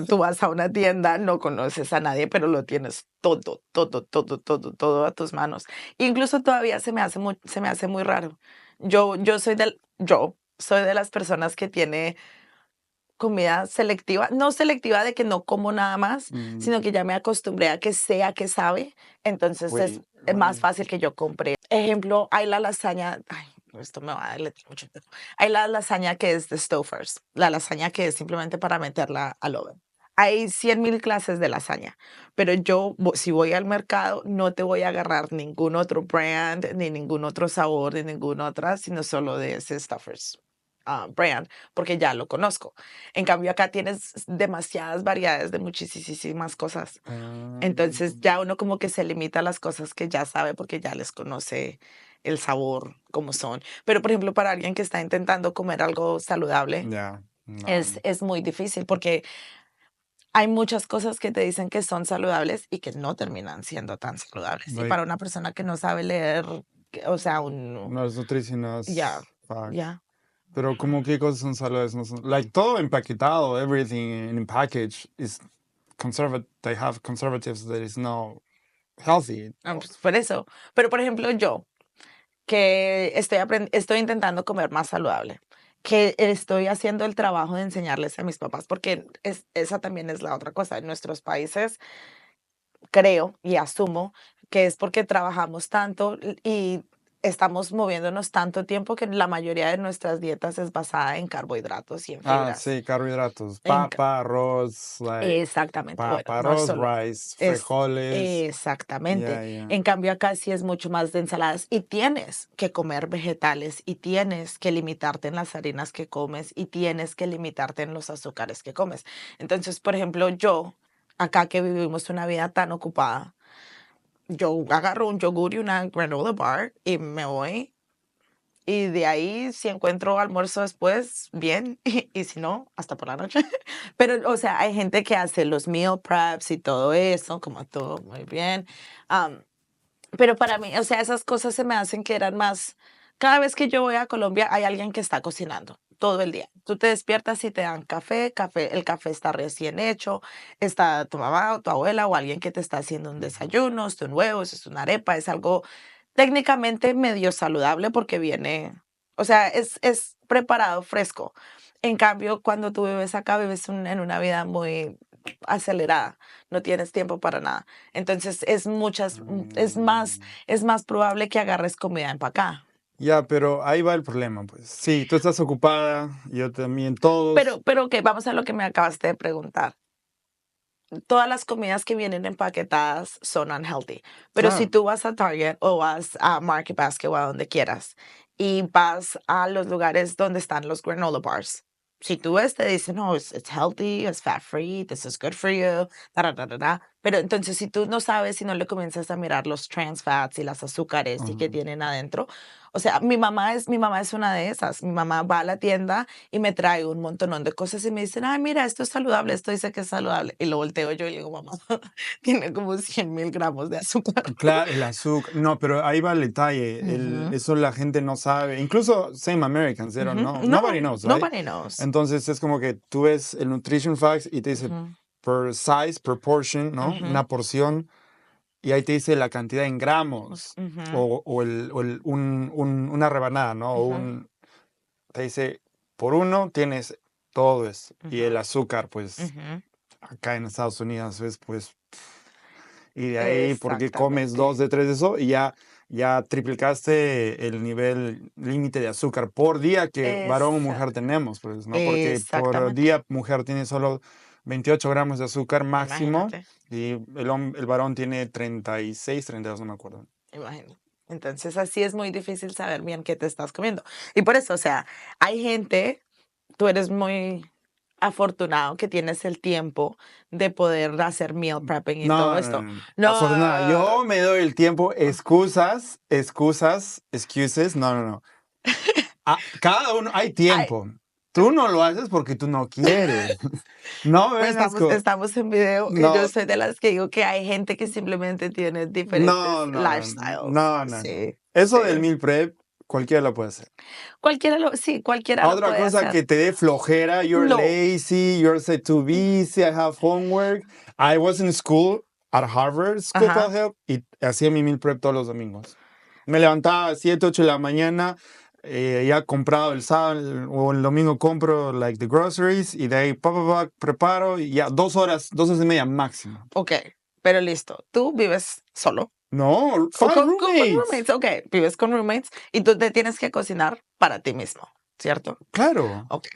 tú vas a una tienda, no conoces a nadie, pero lo tienes todo a tus manos. Incluso todavía se me hace muy raro. Yo soy de las personas que tiene comida selectiva, no selectiva de que no como nada más, sino que ya me acostumbré a que sea que sabe, entonces es más fácil que yo compre. Ejemplo, hay la lasaña, esto me va a darle mucho tiempo. Hay la lasaña que es de Stouffer's, la lasaña que es simplemente para meterla al oven. Hay 100,000 clases de lasaña, pero yo, si voy al mercado, no te voy a agarrar ningún otro brand, ni ningún otro sabor, ni ninguna otra, sino solo de ese Stouffer's brand, porque ya lo conozco. En cambio, acá tienes demasiadas variedades de muchísimas cosas. Entonces, ya uno como que se limita a las cosas que ya sabe porque ya les conoce el sabor como son. Pero, por ejemplo, para alguien que está intentando comer algo saludable, Yeah. No. es muy difícil porque hay muchas cosas que te dicen que son saludables y que no terminan siendo tan saludables. Y Like, para una persona que no sabe leer, o sea, Las nutriciones. ya, Facts. ya. Pero como qué cosas son saludables, no son, like todo empaquetado, everything in package is they have conservatives that is not healthy. Pues, por eso. Pero, por ejemplo, yo, que estoy intentando comer más saludable, que estoy haciendo el trabajo de enseñarles a mis papás, porque esa también es la otra cosa. En nuestros países, creo y asumo que es porque trabajamos tanto y estamos moviéndonos tanto tiempo que la mayoría de nuestras dietas es basada en carbohidratos y en fibras. Sí, carbohidratos, En papa, arroz, like Exactamente. Bueno, papa, no arroz, solo. rice, frijoles. Exactamente. Yeah. En cambio, acá sí es mucho más de ensaladas y tienes que comer vegetales y tienes que limitarte en las harinas que comes y tienes que limitarte en los azúcares que comes. Entonces, por ejemplo, yo, acá que vivimos una vida tan ocupada, yo agarro un yogur y una granola bar y me voy. Y de ahí, si encuentro almuerzo después, bien. Y si no, hasta por la noche. Pero, o sea, hay gente que hace los meal preps y todo eso, como todo muy bien. Pero para mí, o sea, esas cosas se me hacen que eran más. Cada vez que yo voy a Colombia, hay alguien que está cocinando todo el día. Tú te despiertas y te dan café, el café está recién hecho, está tu mamá o tu abuela o alguien que te está haciendo un desayuno, es un huevo, es una arepa, es algo técnicamente medio saludable porque viene, o sea, es preparado fresco. En cambio, cuando tú vives acá, vives en una vida muy acelerada, no tienes tiempo para nada. Entonces es más probable que agarres comida empacada. Ya, pero ahí va el problema, pues. Sí, tú estás ocupada, yo también, todos. Pero que vamos a lo que me acabaste de preguntar. Todas las comidas que vienen empaquetadas son unhealthy. Pero si Claro. tú vas a Target o vas a Market Basket o a donde quieras y vas a los lugares donde están los granola bars, si tú ves, te dicen, no, it's healthy, it's fat free, this is good for you, da, da, da, da, da. Pero entonces si tú no sabes y no le comienzas a mirar los trans fats y las azúcares y que tienen adentro, o sea, mi mamá es una de esas. Mi mamá va a la tienda y me trae un montonón de cosas y me dicen, ay, mira, esto es saludable, esto dice que es saludable. Y lo volteo yo y le digo, mamá, tiene como 100.000 gramos de azúcar. Claro, el azúcar. No, pero ahí va el detalle. Eso la gente no sabe. Incluso same Americans, they don't know. Nobody knows, right? Nobody knows. Entonces es como que tú ves el nutrition facts y te dice per size, per portion, ¿no? Una porción. Y ahí te dice la cantidad en gramos. O una rebanada, ¿no? Te dice, por uno tienes todo eso. Y el azúcar, pues, acá en Estados Unidos es, pues, y de ahí, porque comes 2 de 3 de eso y ya triplicaste el nivel límite de azúcar por día que varón o mujer tenemos, pues, ¿no? Porque por día mujer tiene solo 28 gramos de azúcar máximo. Imagínate. Y el varón tiene 36, 32, no me acuerdo. Imagínate. Entonces así es muy difícil saber bien qué te estás comiendo. Y por eso, o sea, hay gente, tú eres muy afortunado que tienes el tiempo de poder hacer meal prepping y todo esto. No. Afortunada, yo me doy el tiempo, excuses, no. Cada uno, hay tiempo. Tú no lo haces porque tú no quieres. No Pues vengas estamos en video y yo soy de las que digo que hay gente que simplemente tiene diferentes lifestyles. No. Sí, Eso del meal prep, cualquiera lo puede hacer. cualquiera lo Otra puede cosa hacer. que te dé flojera, you're No. lazy, you're too busy, I have homework. I was in school at Harvard School of Health y hacía mi meal prep todos los domingos. Me levantaba a 7, 8 de la mañana, ya comprado el sábado o el domingo compro like the groceries y de ahí preparo y ya 2 horas y media máximo. Ok, pero listo. Tú vives solo. No, Con roommates. roommates. Ok, vives con roommates y tú te tienes que cocinar para ti mismo, ¿cierto? Claro. Ok.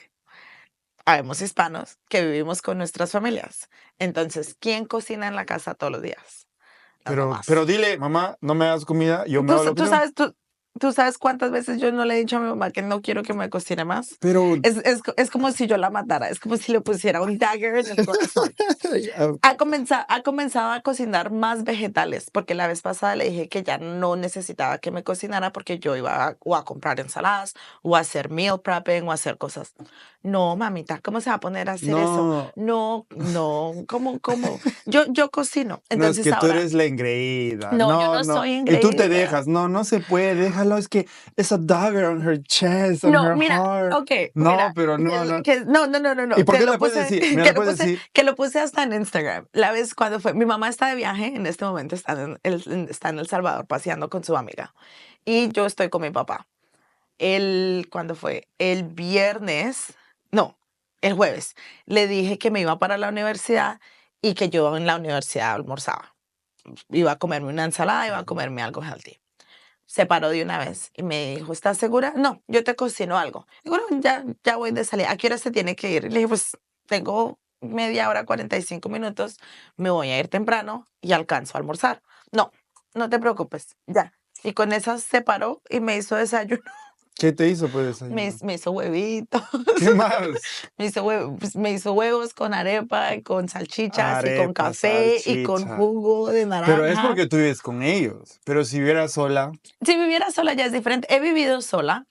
Habemos hispanos que vivimos con nuestras familias. Entonces, ¿quién cocina en la casa todos los días? Las mamás. Pero dile, mamá, no me hagas comida, yo me hago lo que Tú sabes, ¿Tú sabes cuántas veces yo no le he dicho a mi mamá que no quiero que me cocine más? Pero Es como si yo la matara. Es como si le pusiera un dagger en el corazón. Ha comenzado a cocinar más vegetales, porque la vez pasada le dije que ya no necesitaba que me cocinara porque yo iba o a comprar ensaladas, o a hacer meal prepping, o a hacer cosas. No, mamita, ¿cómo se va a poner a hacer eso? no, No, ¿cómo? Yo cocino. no, es Entonces que tú ahora, eres la engreída. no, yo No, no no. soy Y tú te engreída. dejas. No, no se puede. Déjalo. Es que es a dagger on her chest, on No, her mira, heart. ok, No, mira, pero no, no. no, ¿Y por que qué lo le puedes puse, decir? Me que lo lo puedes puse, decir. que lo puse hasta en Instagram. La vez cuando fue, mi mamá está de viaje, en este momento está en El Salvador paseando con su amiga y yo estoy con mi papá. ¿Cuándo fue? El viernes, no, el jueves, le dije que me iba para la universidad y que yo en la universidad almorzaba. Iba a comerme una ensalada, iba a comerme algo healthy. Se paró de una vez y me dijo, ¿estás segura? No, yo te cocino algo. Digo, bueno, ya voy de salida. ¿A qué hora se tiene que ir? Le dije, pues tengo media hora, 45 minutos. Me voy a ir temprano y alcanzo a almorzar. No, no te preocupes, ya. Y con esas se paró y me hizo desayuno. ¿Qué te hizo pues Me, desayuno? me hizo huevitos. ¿Qué más? Me hizo huevos con arepa y con salchichas y con Arepa, café y con salchicha. jugo de Pero es naranja. porque tú vives con ellos. Pero si vivieras sola, Si viviera sola ya es diferente. He vivido sola,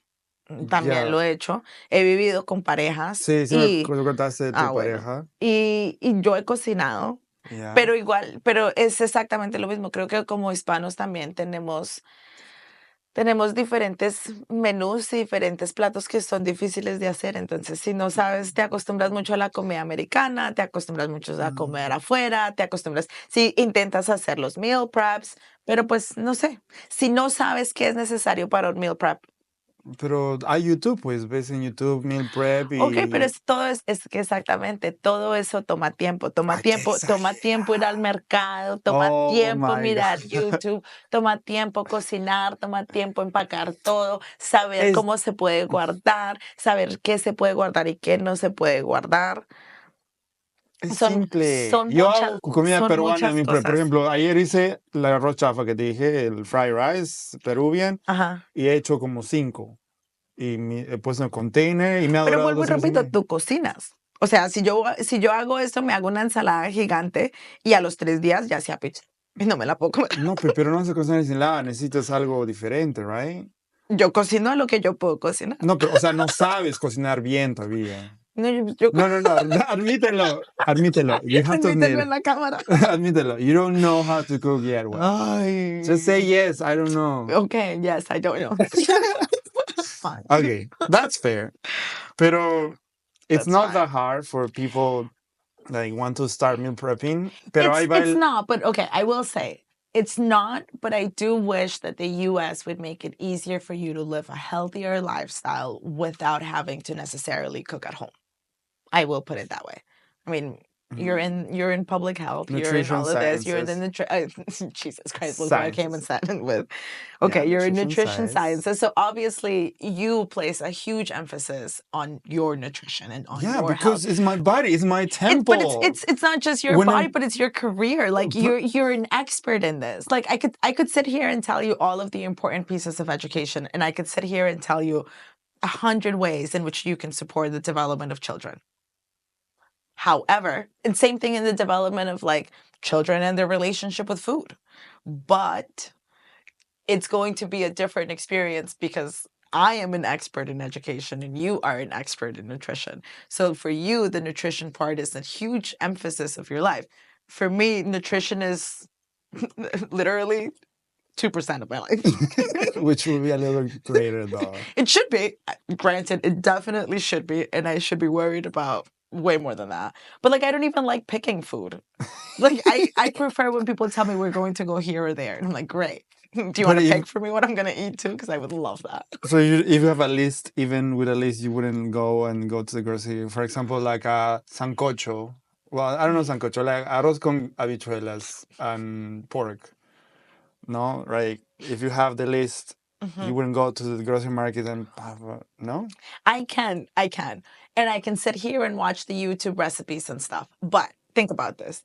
también ya. lo he hecho. He vivido con parejas Sí, sí me y, contaste de tu bueno, pareja. y yo he cocinado, Ya. pero igual, pero es exactamente lo mismo. Creo que como hispanos también tenemos diferentes menús y diferentes platos que son difíciles de hacer. Entonces, si no sabes, te acostumbras mucho a la comida americana, te acostumbras mucho a comer afuera, si intentas hacer los meal preps, pero pues no sé, si no sabes qué es necesario para un meal prep. Pero hay YouTube, pues ves en YouTube meal prep Ok, pero y... es que exactamente, todo eso ¡Ay, qué toma tiempo ir al exagerada! mercado, toma Oh tiempo my mirar God. YouTube, toma tiempo cocinar, toma tiempo empacar todo, saber Es, cómo se puede guardar, saber qué se puede guardar y qué no se puede guardar. es simple. Yo hago comida Son peruana en muchas mi prep. Por cosas. ejemplo, ayer hice el arroz chafa que te dije, el fried rice peruvian, Ajá. y he hecho como 5. Y he puesto en el container y me ha Pero durado vuelvo y 2 días y repito, medio. tú cocinas. O sea, si yo hago esto, me hago una ensalada gigante y a los 3 días ya se ha pizza. Y no me la puedo comer. No, pero no vas a cocinar sin nada, necesitas algo diferente, ¿right? Yo cocino a lo que yo puedo cocinar. No, pero, o sea, no sabes cocinar bien todavía. No, No, admítelo, admítelo. You have to admit admítanlo it. en la cámara. Admítelo. You don't know how to cook yet well. Ay. Just say yes, I don't know. Okay, yes, I don't know. Fine. Okay, that's fair. Pero it's That's not fine. that hard for people like want to start meal prepping. Pero ahí va It's not, but okay, I will say it's not, but I do wish that the US would make it easier for you to live a healthier lifestyle without having to necessarily cook at home. I will put it that way. I mean, you're in public health, you're in nutrition all of this, you're in the sciences. Jesus Christ, look what I came and Sciences. said with. Yeah, Okay, you're in nutrition nutrition science. sciences, so obviously you place a huge emphasis on your nutrition and on Yeah, your health. because it's my body, it's my temple. But it's not just your When body, I'm- but it's your career. Like you're an expert in this. Like I could sit here and tell you all of the important pieces of education, and I could sit here and tell you 100 ways in which you can support the development of children. However, and same thing in the development of like children and their relationship with food. But it's going to be a different experience because I am an expert in education and you are an expert in nutrition. So for you, the nutrition part is a huge emphasis of your life. For me, nutrition is literally 2% of my life. Which will be a little greater though. It should be. Granted, it definitely should be. And I should be worried about way more than that. But like, I don't even like picking food. Like, I prefer when people tell me we're going to go here or there. And I'm like, great. Do you want to pick for me what I'm going to eat too? Because I would love that. So if you have a list, even with a list, you wouldn't go to the grocery. For example, like a sancocho. Well, I don't know sancocho, like arroz con habichuelas and pork. No, right? If you have the list, you wouldn't go to the grocery market and no? I can. And I can sit here and watch the YouTube recipes and stuff. But think about this.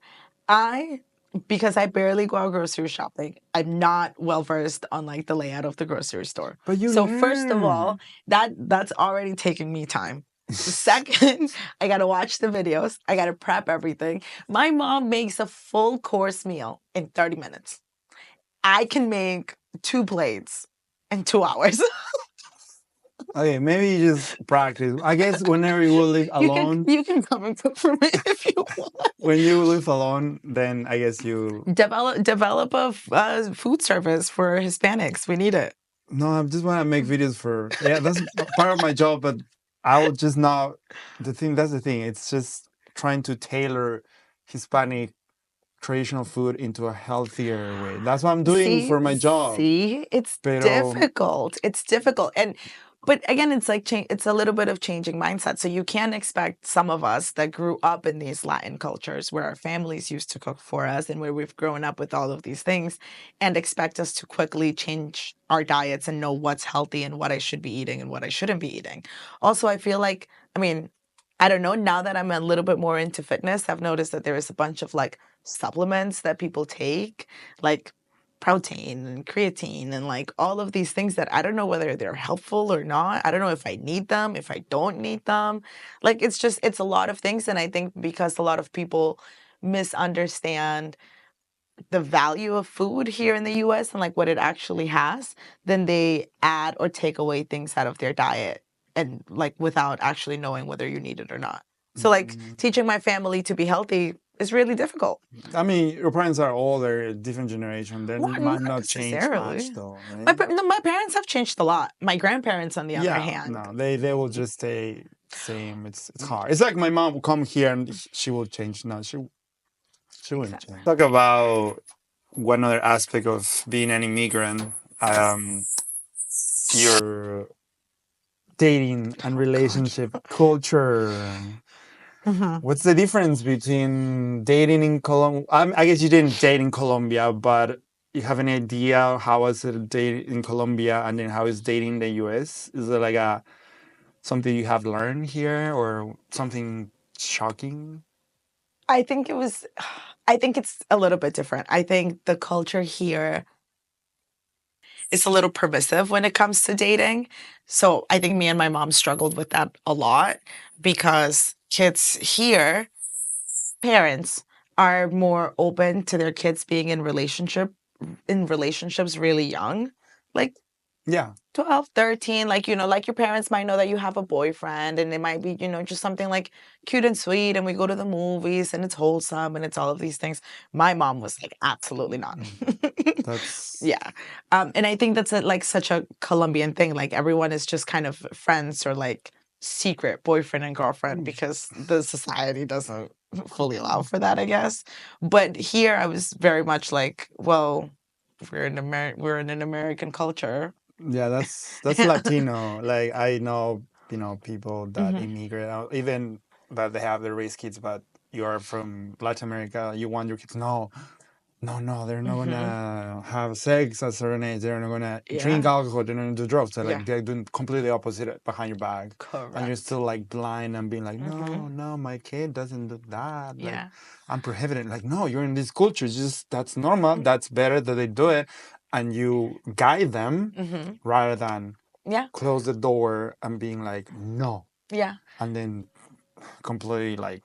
I because I barely go out grocery shopping. I'm not well versed on like the layout of the grocery store. But you So first of all, learn. that's already taking me time. Second, I gotta watch the videos. I gotta prep everything. My mom makes a full course meal in 30 minutes. I can make 2 plates in 2 hours. Okay, maybe you just practice. I guess whenever you will live alone, you can come and cook for me if you want. when you live alone, then I guess you Develop a food service for Hispanics. We need it. No, I just want to make videos for that's part of my job, but I will just not that's the thing. It's just trying to tailor Hispanic traditional food into a healthier way. That's what I'm doing for my job. See, it's difficult. It's difficult. But again, it's like it's a little bit of changing mindset. So you can't expect some of us that grew up in these Latin cultures where our families used to cook for us and where we've grown up with all of these things and expect us to quickly change our diets and know what's healthy and what I should be eating and what I shouldn't be eating. Also, I feel like, I don't know, now that I'm a little bit more into fitness, I've noticed that there is a bunch of like supplements that people take, like protein and creatine and like all of these things that I don't know whether they're helpful or not. I don't know if I need them, if I don't need them. Like it's a lot of things. And I think because a lot of people misunderstand the value of food here in the US and like what it actually has, then they add or take away things out of their diet and like without actually knowing whether you need it or not. So like teaching my family to be healthy is really difficult. I mean, your parents are older, different generation. They might not change much, though. Right? My parents have changed a lot. My grandparents, on the other hand, no, they will just stay same. It's hard. It's like my mom will come here and she will change. No, she wouldn't change. Talk about one other aspect of being an immigrant. Your dating and relationship culture. What's the difference between dating in Colombia? I guess you didn't date in Colombia, but you have an idea how was it date in Colombia and then how is dating in the US? Is it like something you have learned here or something shocking? I think it's a little bit different. I think the culture here is a little permissive when it comes to dating. So I think me and my mom struggled with that a lot because kids here, parents are more open to their kids being in relationships really young. Like 12, 13, like, like your parents might know that you have a boyfriend and it might be, just something like cute and sweet and we go to the movies and it's wholesome and it's all of these things. My mom was like, absolutely not. Yeah. And I think that's like such a Colombian thing. Like everyone is just kind of friends or like secret boyfriend and girlfriend because the society doesn't fully allow for that, I guess. But here I was very much like, well, we're in an American culture. Yeah, that's Latino. Like I know, people that immigrate, even that they have their race kids, but you are from Latin America. You want your kids no, they're not gonna have sex at a certain age. They're not gonna drink alcohol. They're not gonna do drugs. They're they're doing completely opposite behind your back. Correct. And you're still like blind and being like, no, my kid doesn't do that. Like, I'm prohibited. Like, no, you're in this culture. Just that's normal. That's better that they do it, and you guide them rather than close the door and being like, no. Yeah. And then completely like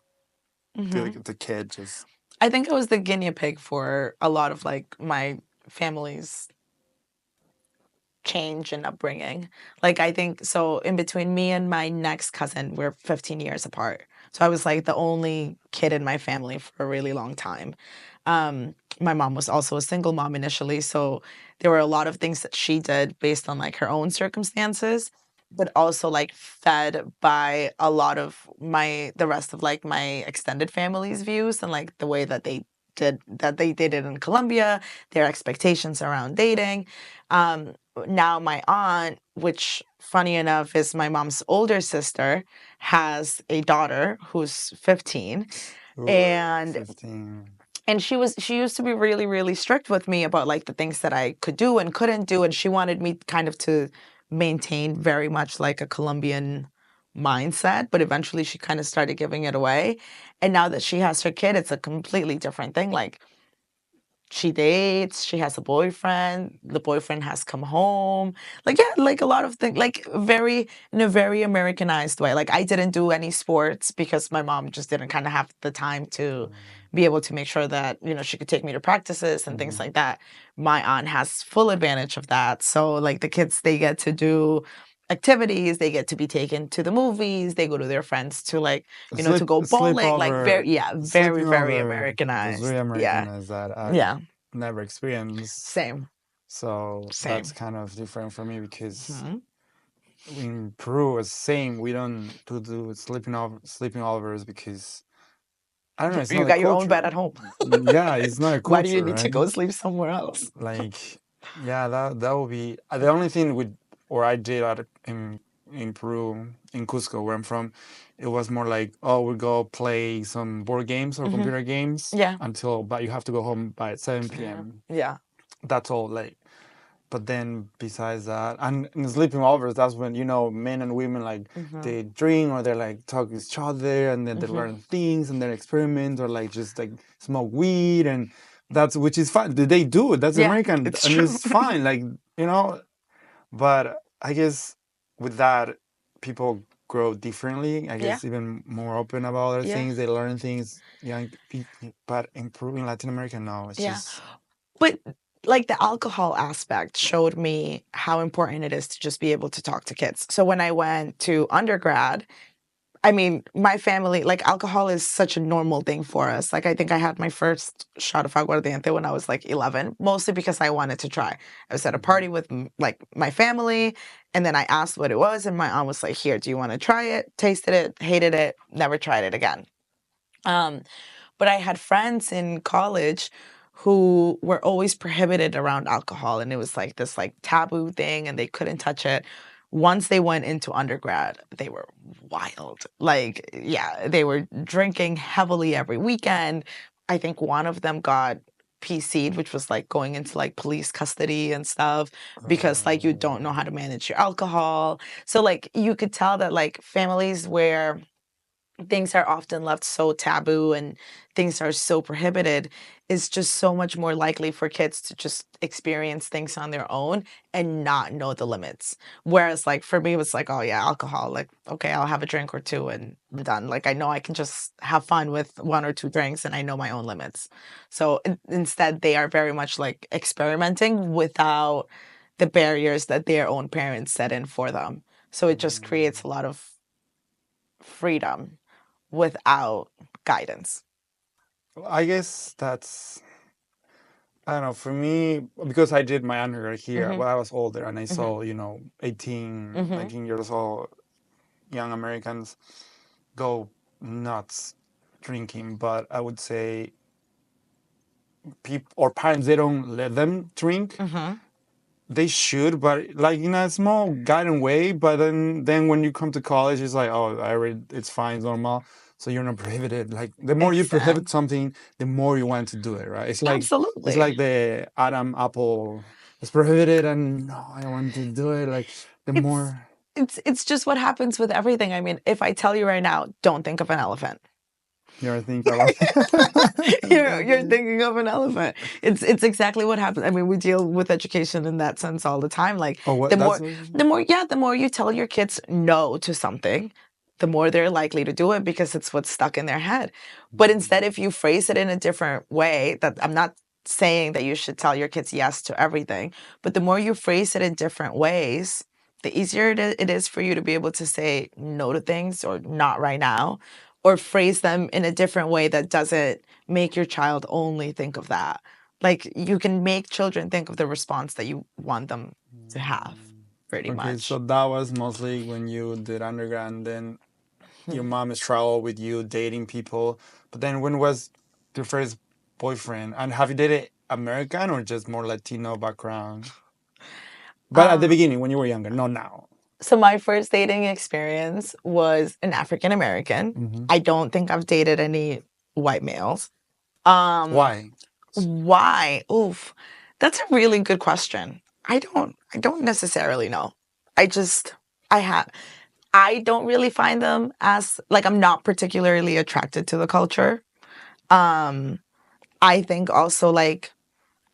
the kid just. I think I was the guinea pig for a lot of like my family's change and upbringing. Like I think so in between me and my next cousin, we're 15 years apart. So I was like the only kid in my family for a really long time. My mom was also a single mom initially, so there were a lot of things that she did based on like her own circumstances, but also like fed by a lot of the rest of like my extended family's views and like the way that they did it in Colombia, their expectations around dating. Now my aunt, which funny enough is my mom's older sister, has a daughter who's 15. Ooh, and 15. And she used to be really, really strict with me about like the things that I could do and couldn't do. And she wanted me kind of to maintain very much like a Colombian mindset, but eventually she kind of started giving it away. And now that she has her kid, it's a completely different thing. Like she dates, she has a boyfriend, the boyfriend has come home. Like, yeah, like a lot of things, like in a very Americanized way. Like, I didn't do any sports because my mom just didn't kind of have the time to be able to make sure that, she could take me to practices and things like that. My aunt has full advantage of that. So, like, the kids, they get to do activities, they get to be taken to the movies, they go to their friends to, like, to go bowling, like, very, very, very Americanized. It was very Americanized that I never experienced. Same. So that's kind of different for me because in Peru, it's same. We don't do sleeping overs because I don't know. It's you not got a your culture. own bed at home. Yeah, it's not a culture. Why do you need to go sleep somewhere else? Like, yeah, that would be the only thing I did in Peru, in Cusco, where I'm from. It was more like, we go play some board games or computer games. Yeah. But you have to go home by 7 p.m. Yeah. That's all. Like, but then besides that, and in sleeping overs, that's when men and women like they drink or they're like talk to each other and then they learn things and they experiment or like just like smoke weed and which is fine. They do it. That's American and it's fine. Like but I guess with that people grow differently. I guess even more open about other things. They learn things. Young people, but in Latin America, no, it's just. But like the alcohol aspect showed me how important it is to just be able to talk to kids. So when I went to undergrad, I mean, my family, like alcohol is such a normal thing for us. Like I think I had my first shot of aguardiente when I was like 11, mostly because I wanted to try. I was at a party with like my family and then I asked what it was and my aunt was like, here, do you want to try it? Tasted it, hated it, never tried it again. But I had friends in college who were always prohibited around alcohol. And it was like this like taboo thing and they couldn't touch it. Once they went into undergrad, they were wild. Like, yeah, they were drinking heavily every weekend. I think one of them got PC'd, which was like going into like police custody and stuff because like you don't know how to manage your alcohol. So like you could tell that like families where things are often left so taboo and things are so prohibited, it's just so much more likely for kids to just experience things on their own and not know the limits. Whereas like for me, it was like, oh yeah, alcohol, like, okay, I'll have a drink or two and I'm done. Like I know I can just have fun with 1 or 2 drinks and I know my own limits. So instead, they are very much like experimenting without the barriers that their own parents set in for them. So it just creates a lot of freedom without guidance. I guess that's, I don't know, for me, because I did my undergrad here, when I was older and I saw, 18, 19 years old young Americans go nuts drinking, but I would say people or parents, they don't let them drink. They should, but like in a small guided way. But then when you come to college, it's like, oh, it's fine, it's normal. So you're not prohibited. Like the more you prohibit something, the more you want to do it, right? It's like Absolutely. It's like the Adam apple. It's prohibited, and no, I want to do it. Like more. It's just what happens with everything. I mean, if I tell you right now, don't think of an elephant. You're thinking about you're thinking of an elephant. It's exactly what happens. I mean, we deal with education in that sense all the time. Like the more you tell your kids no to something, the more they're likely to do it because it's what's stuck in their head. But instead, if you phrase it in a different way, that I'm not saying that you should tell your kids yes to everything, but the more you phrase it in different ways, the easier it is for you to be able to say no to things or not right now, or phrase them in a different way that doesn't make your child only think of that. Like you can make children think of the response that you want them to have, pretty much. So that was mostly when you did undergrad, and then your mom struggled with you dating people. But then when was your first boyfriend? And have you dated American or just more Latino background? But at the beginning, when you were younger, not now. So my first dating experience was an African American. I don't think I've dated any white males. Why? Why? Oof. That's a really good question. I don't necessarily know. I don't really find them as, like, I'm not particularly attracted to the culture. I think also, like,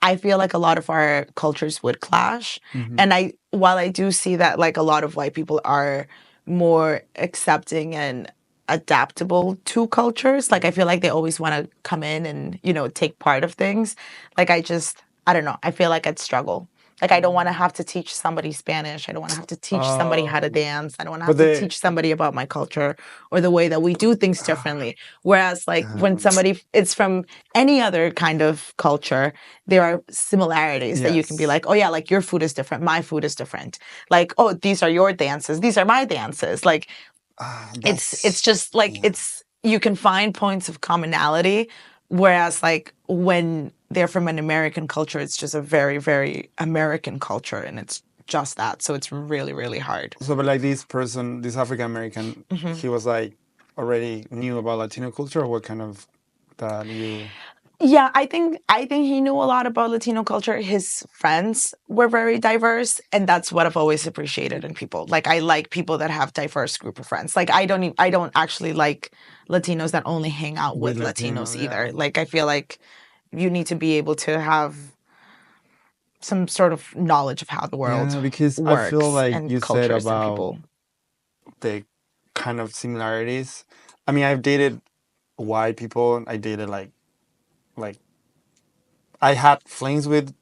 I feel like a lot of our cultures would clash. And while I do see that like a lot of white people are more accepting and adaptable to cultures, like I feel like they always want to come in and, take part of things. Like I don't know, I feel like I'd struggle. Like I don't want to have to teach somebody Spanish. I don't want to have to teach somebody how to dance. I don't want to have to teach somebody about my culture or the way that we do things differently. Whereas like when somebody it's from any other kind of culture, there are similarities that you can be like, oh yeah, like your food is different, my food is different. Like, oh, these are your dances, these are my dances. Like it's just like you can find points of commonality. Whereas like when they're from an American culture, it's just a very, very American culture, and it's just that. So it's really, really hard. So, but like this person, this African American, he was like already knew about Latino culture, or what kind of that you? Yeah, I think he knew a lot about Latino culture. His friends were very diverse, and that's what I've always appreciated in people. Like I like people that have diverse group of friends. Like I don't actually like Latinos that only hang out with Latinos either. Like I feel like you need to be able to have some sort of knowledge of how the world because works. I feel like and you said about people. The kind of similarities. I mean, I've dated white people. I dated like I had flings with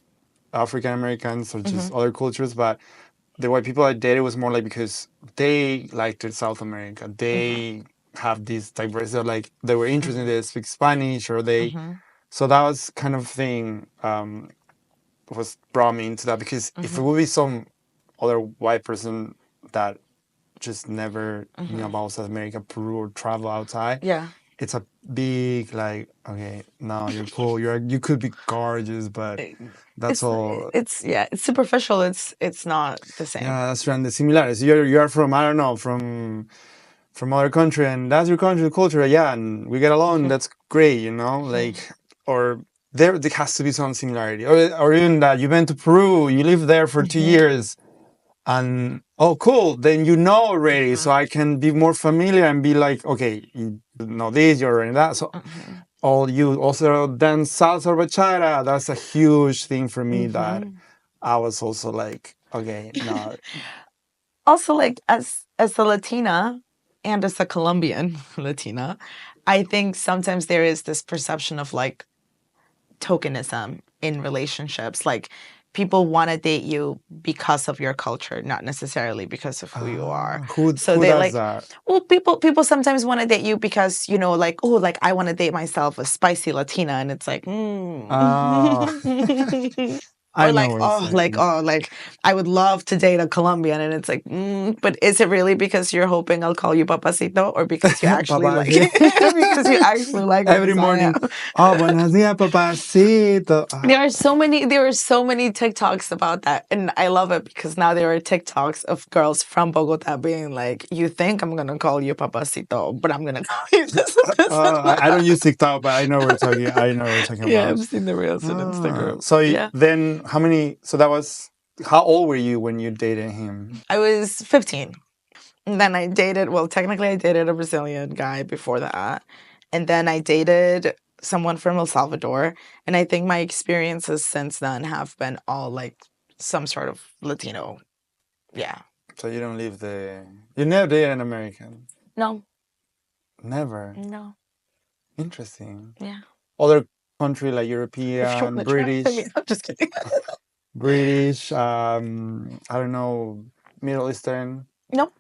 African Americans or just other cultures, but the white people I dated was more like because they liked South America. They have this diversity, like they were interested in they speak Spanish or they. So that was kind of thing was brought me into that because if it would be some other white person that just never knew about South America, Peru, or travel outside. Yeah. It's a big like, okay, no, you're cool. You could be gorgeous, but that's all. It's superficial. It's not the same. Yeah, that's right. The similarities. You are from, I don't know, from other country, and that's your country culture. Yeah, and we get along. That's great, like or. There has to be some similarity, or even that you went to Peru, you lived there for 2 years, and oh, cool, then you know already, so I can be more familiar and be like, okay, you know this, you're already that. So, you also dance salsa or bachata. That's a huge thing for me that I was also like, okay, no. Also, like as a Latina and as a Colombian Latina, I think sometimes there is this perception of like tokenism in relationships. Like people want to date you because of your culture, not necessarily because of who you are. Who does that? Well, people sometimes want to date you because, like, oh, like I want to date myself a spicy Latina, and it's like, Or like, like I would love to date a Colombian, and it's like, but is it really because you're hoping I'll call you papacito, or because you actually like it? Because you actually like every morning? Oh, buenos días, papacito. There are so many TikToks about that, and I love it because now there are TikToks of girls from Bogota being like, "You think I'm gonna call you papacito, but I'm gonna call you this." I don't use TikTok, but I know we're talking. About. Yeah, I've seen the reels on Instagram. So then, how old were you when you dated him? I was 15. And then technically I dated a Brazilian guy before that. And then I dated someone from El Salvador. And I think my experiences since then have been all like some sort of Latino. Yeah. So you don't you never dated an American? No. Never? No. Interesting. Yeah. Other country like European, British. I'm just kidding. British, I don't know, Middle Eastern. No.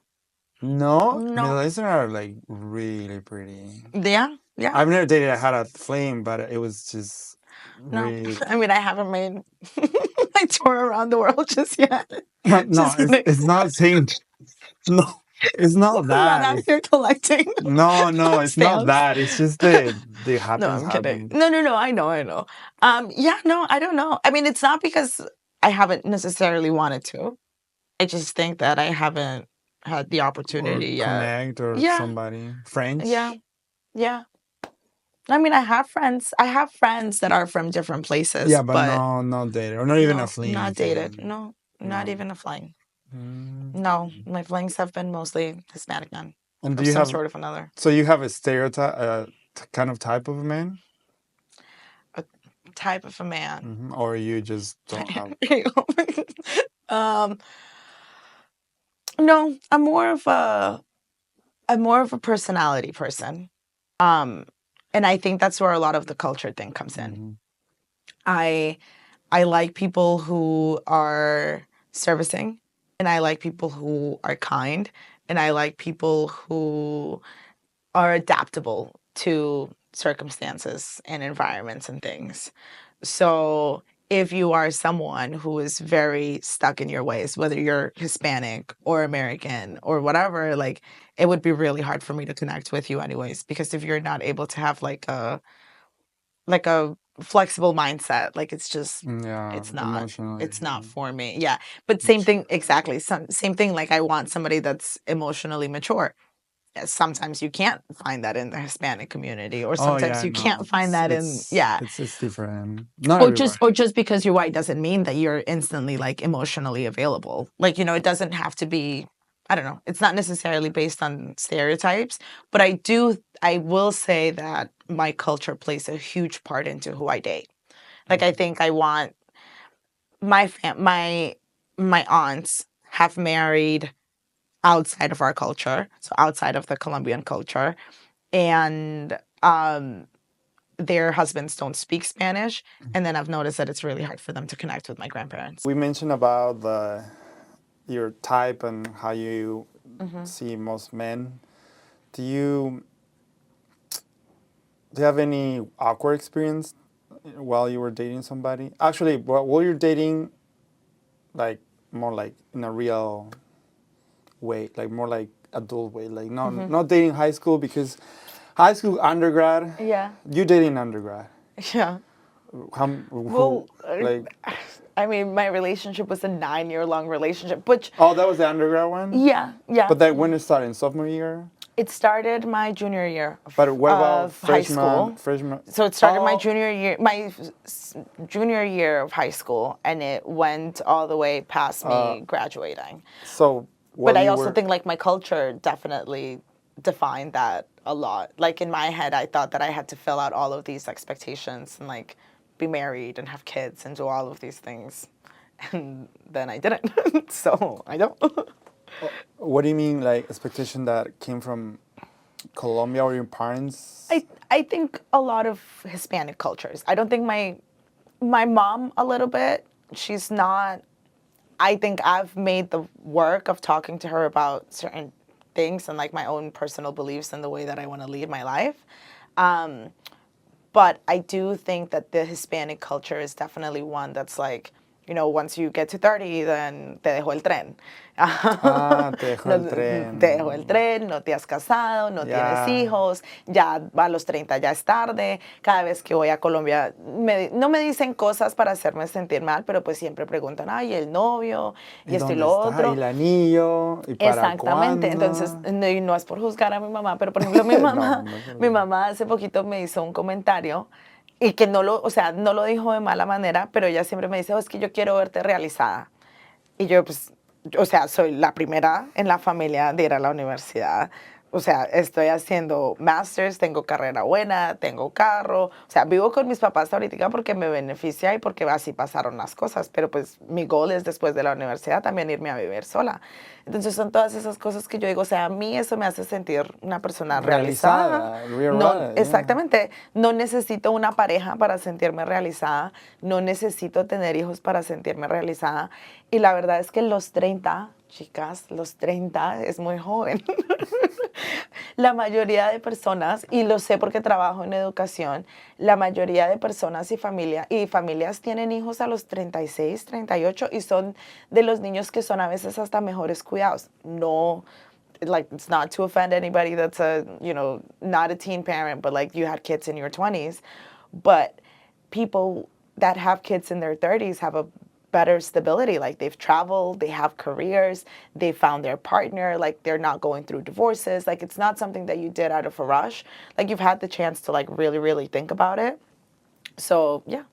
No? Middle Eastern are like really pretty. Yeah. I've never dated. I had a flame, but it was just really... I mean, I haven't made my tour around the world just yet. No, it's not saying... No, it's not that. I'm out here collecting. No, it's not that. It's just the happens. No, I'm kidding. No, I know. Yeah, no, I don't know. I mean, it's not because I haven't necessarily wanted to. I just think that I haven't had the opportunity yet. Connect or somebody. Friends? Yeah. I mean, I have friends that are from different places. Yeah, but no, not dated. Or not even a fling. Not dated. No, not even a fling. No, my flings have been mostly Hispanic men. And do you some have sort of another? So you have a stereotype, kind of type of a man? A type of a man. Or you just don't have. No, I'm more of a personality person. And I think that's where a lot of the culture thing comes in. I like people who are servicing, and I like people who are kind, and I like people who are adaptable to circumstances and environments and things. So if you are someone who is very stuck in your ways, whether you're Hispanic or American or whatever, like it would be really hard for me to connect with you anyways, because if you're not able to have like a flexible mindset, like it's just it's not for me. Yeah. But same thing, exactly. Same thing, like I want somebody that's emotionally mature. Sometimes you can't find that in the Hispanic community, or sometimes you can't find that in it's different. Not or everywhere. just because you're white doesn't mean that you're instantly like emotionally available. Like, it doesn't have to be, I don't know, it's not necessarily based on stereotypes, but I will say that my culture plays a huge part into who I date. Like, I think I want my aunts have married outside of our culture, so outside of the Colombian culture, and their husbands don't speak Spanish, and then I've noticed that it's really hard for them to connect with my grandparents. We mentioned about your type and how you see most men. Do you have any awkward experience while you were dating somebody? Actually, while you're dating, like more like in a real way, like more like adult way, like not dating high school, because high school, undergrad. Yeah. You dating undergrad. Yeah. Well, like. I mean, my relationship was a 9-year-long relationship, which. Oh, that was the undergrad one? Yeah. But that when it started, in sophomore year? It started my junior year. But what about high school? Freshman. So it started my junior year of high school, and it went all the way past me graduating. So. But I also think like my culture definitely defined that a lot. Like in my head, I thought that I had to fill out all of these expectations and like be married and have kids and do all of these things. And then I didn't. So I don't. What do you mean, like expectation that came from Colombia or your parents? I think a lot of Hispanic cultures. I don't think my mom a little bit. She's not. I think I've made the work of talking to her about certain things and like my own personal beliefs and the way that I want to lead my life. But I do think that the Hispanic culture is definitely one that's like, once you get to 30, then te dejó el tren. Te dejó el tren. Te dejó el tren, no te has casado, no tienes hijos, ya a los 30 ya es tarde. Cada vez que voy a Colombia, no me dicen cosas para hacerme sentir mal, pero pues siempre preguntan, ay, el novio, y esto y lo otro. ¿Y el anillo? ¿Y para Exactamente. cuándo? Entonces, no es por juzgar a mi mamá, pero por ejemplo, mi mamá hace poquito me hizo un comentario. Y que no lo dijo de mala manera, pero ella siempre me dice, es que yo quiero verte realizada. Y yo, pues, soy la primera en la familia de ir a la universidad. Estoy haciendo masters, tengo carrera buena, tengo carro. Vivo con mis papás ahorita porque me beneficia y porque así pasaron las cosas. Pero pues mi goal es después de la universidad también irme a vivir sola. Entonces son todas esas cosas que yo digo, a mí eso me hace sentir una persona realizada. Exactamente. No necesito una pareja para sentirme realizada. No necesito tener hijos para sentirme realizada. Y la verdad es que los 30, chicas, los 30 es muy joven. La mayoría de personas, y lo sé porque trabajo en educación, la mayoría de personas y familias tienen hijos a los 36, 38 y son de los niños que son a veces hasta mejores cuidados. No, like, it's not to offend anybody that's not a teen parent, but like you had kids in your 20s. But people that have kids in their 30s have a better stability. Like they've traveled, they have careers, they found their partner, like they're not going through divorces. Like it's not something that you did out of a rush. Like you've had the chance to like really, really think about it. So yeah,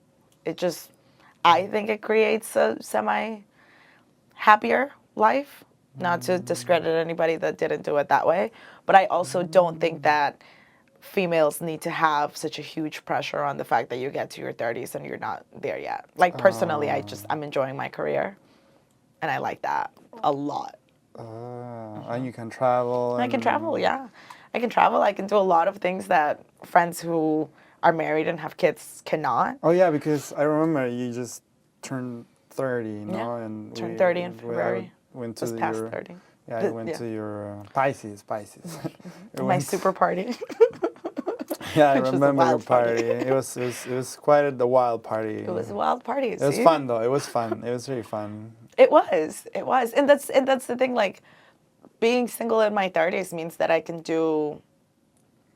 I think it creates a semi-happier life. Not to discredit anybody that didn't do it that way. But I also don't think that females need to have such a huge pressure on the fact that you get to your 30s and you're not there yet. Like personally, I'm enjoying my career, and I like that a lot. And you can travel. I can travel, yeah. I can travel. I can do a lot of things that friends who are married and have kids cannot. Oh yeah, because I remember you just turned 30, no? Yeah, And turned 30 in February. Went to Just past your 30. Yeah, I went to your Pisces. My super party. Yeah, I Which was a remember your wild party. party. It was quite the wild party. It was a wild party. It was fun though. It was fun. It was really fun. It was, and that's the thing. Like, being single in my 30s means that I can do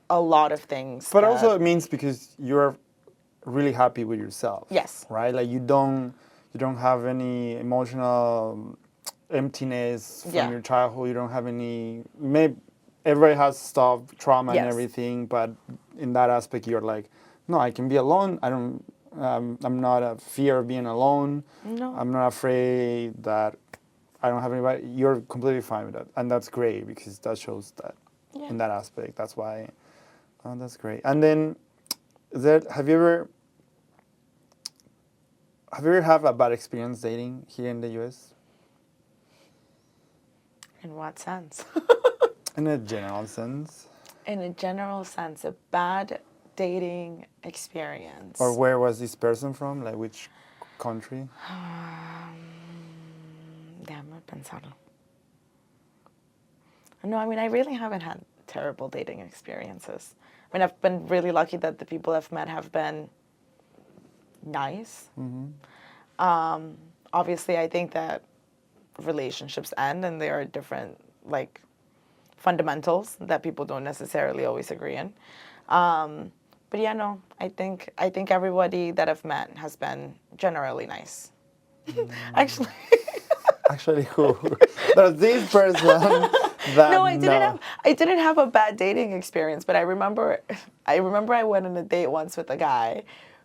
a lot of things. But also it means because you're really happy with yourself. Yes. Right. Like you don't have any emotional emptiness from your childhood. You don't have any. Maybe everybody has stuff, trauma and everything, but in that aspect, you're like, no, I can be alone. I don't. I'm not a fear of being alone. No. I'm not afraid that I don't have anybody. You're completely fine with that, and that's great because that shows that in that aspect. That's why. That's great. And then, have you ever had a bad experience dating here in the U.S.? In what sense? In a general sense. In a general sense, a bad dating experience. Or where was this person from? Like which country? Déjame pensarlo. No, I mean, I really haven't had terrible dating experiences. I mean, I've been really lucky that the people I've met have been nice. Mm-hmm. Obviously, I think that relationships end and there are different, like, fundamentals that people don't necessarily always agree in. But yeah, no, I think everybody that I've met has been generally nice. Actually. Actually, who? There's this person that No, I didn't have a bad dating experience, but I remember I went on a date once with a guy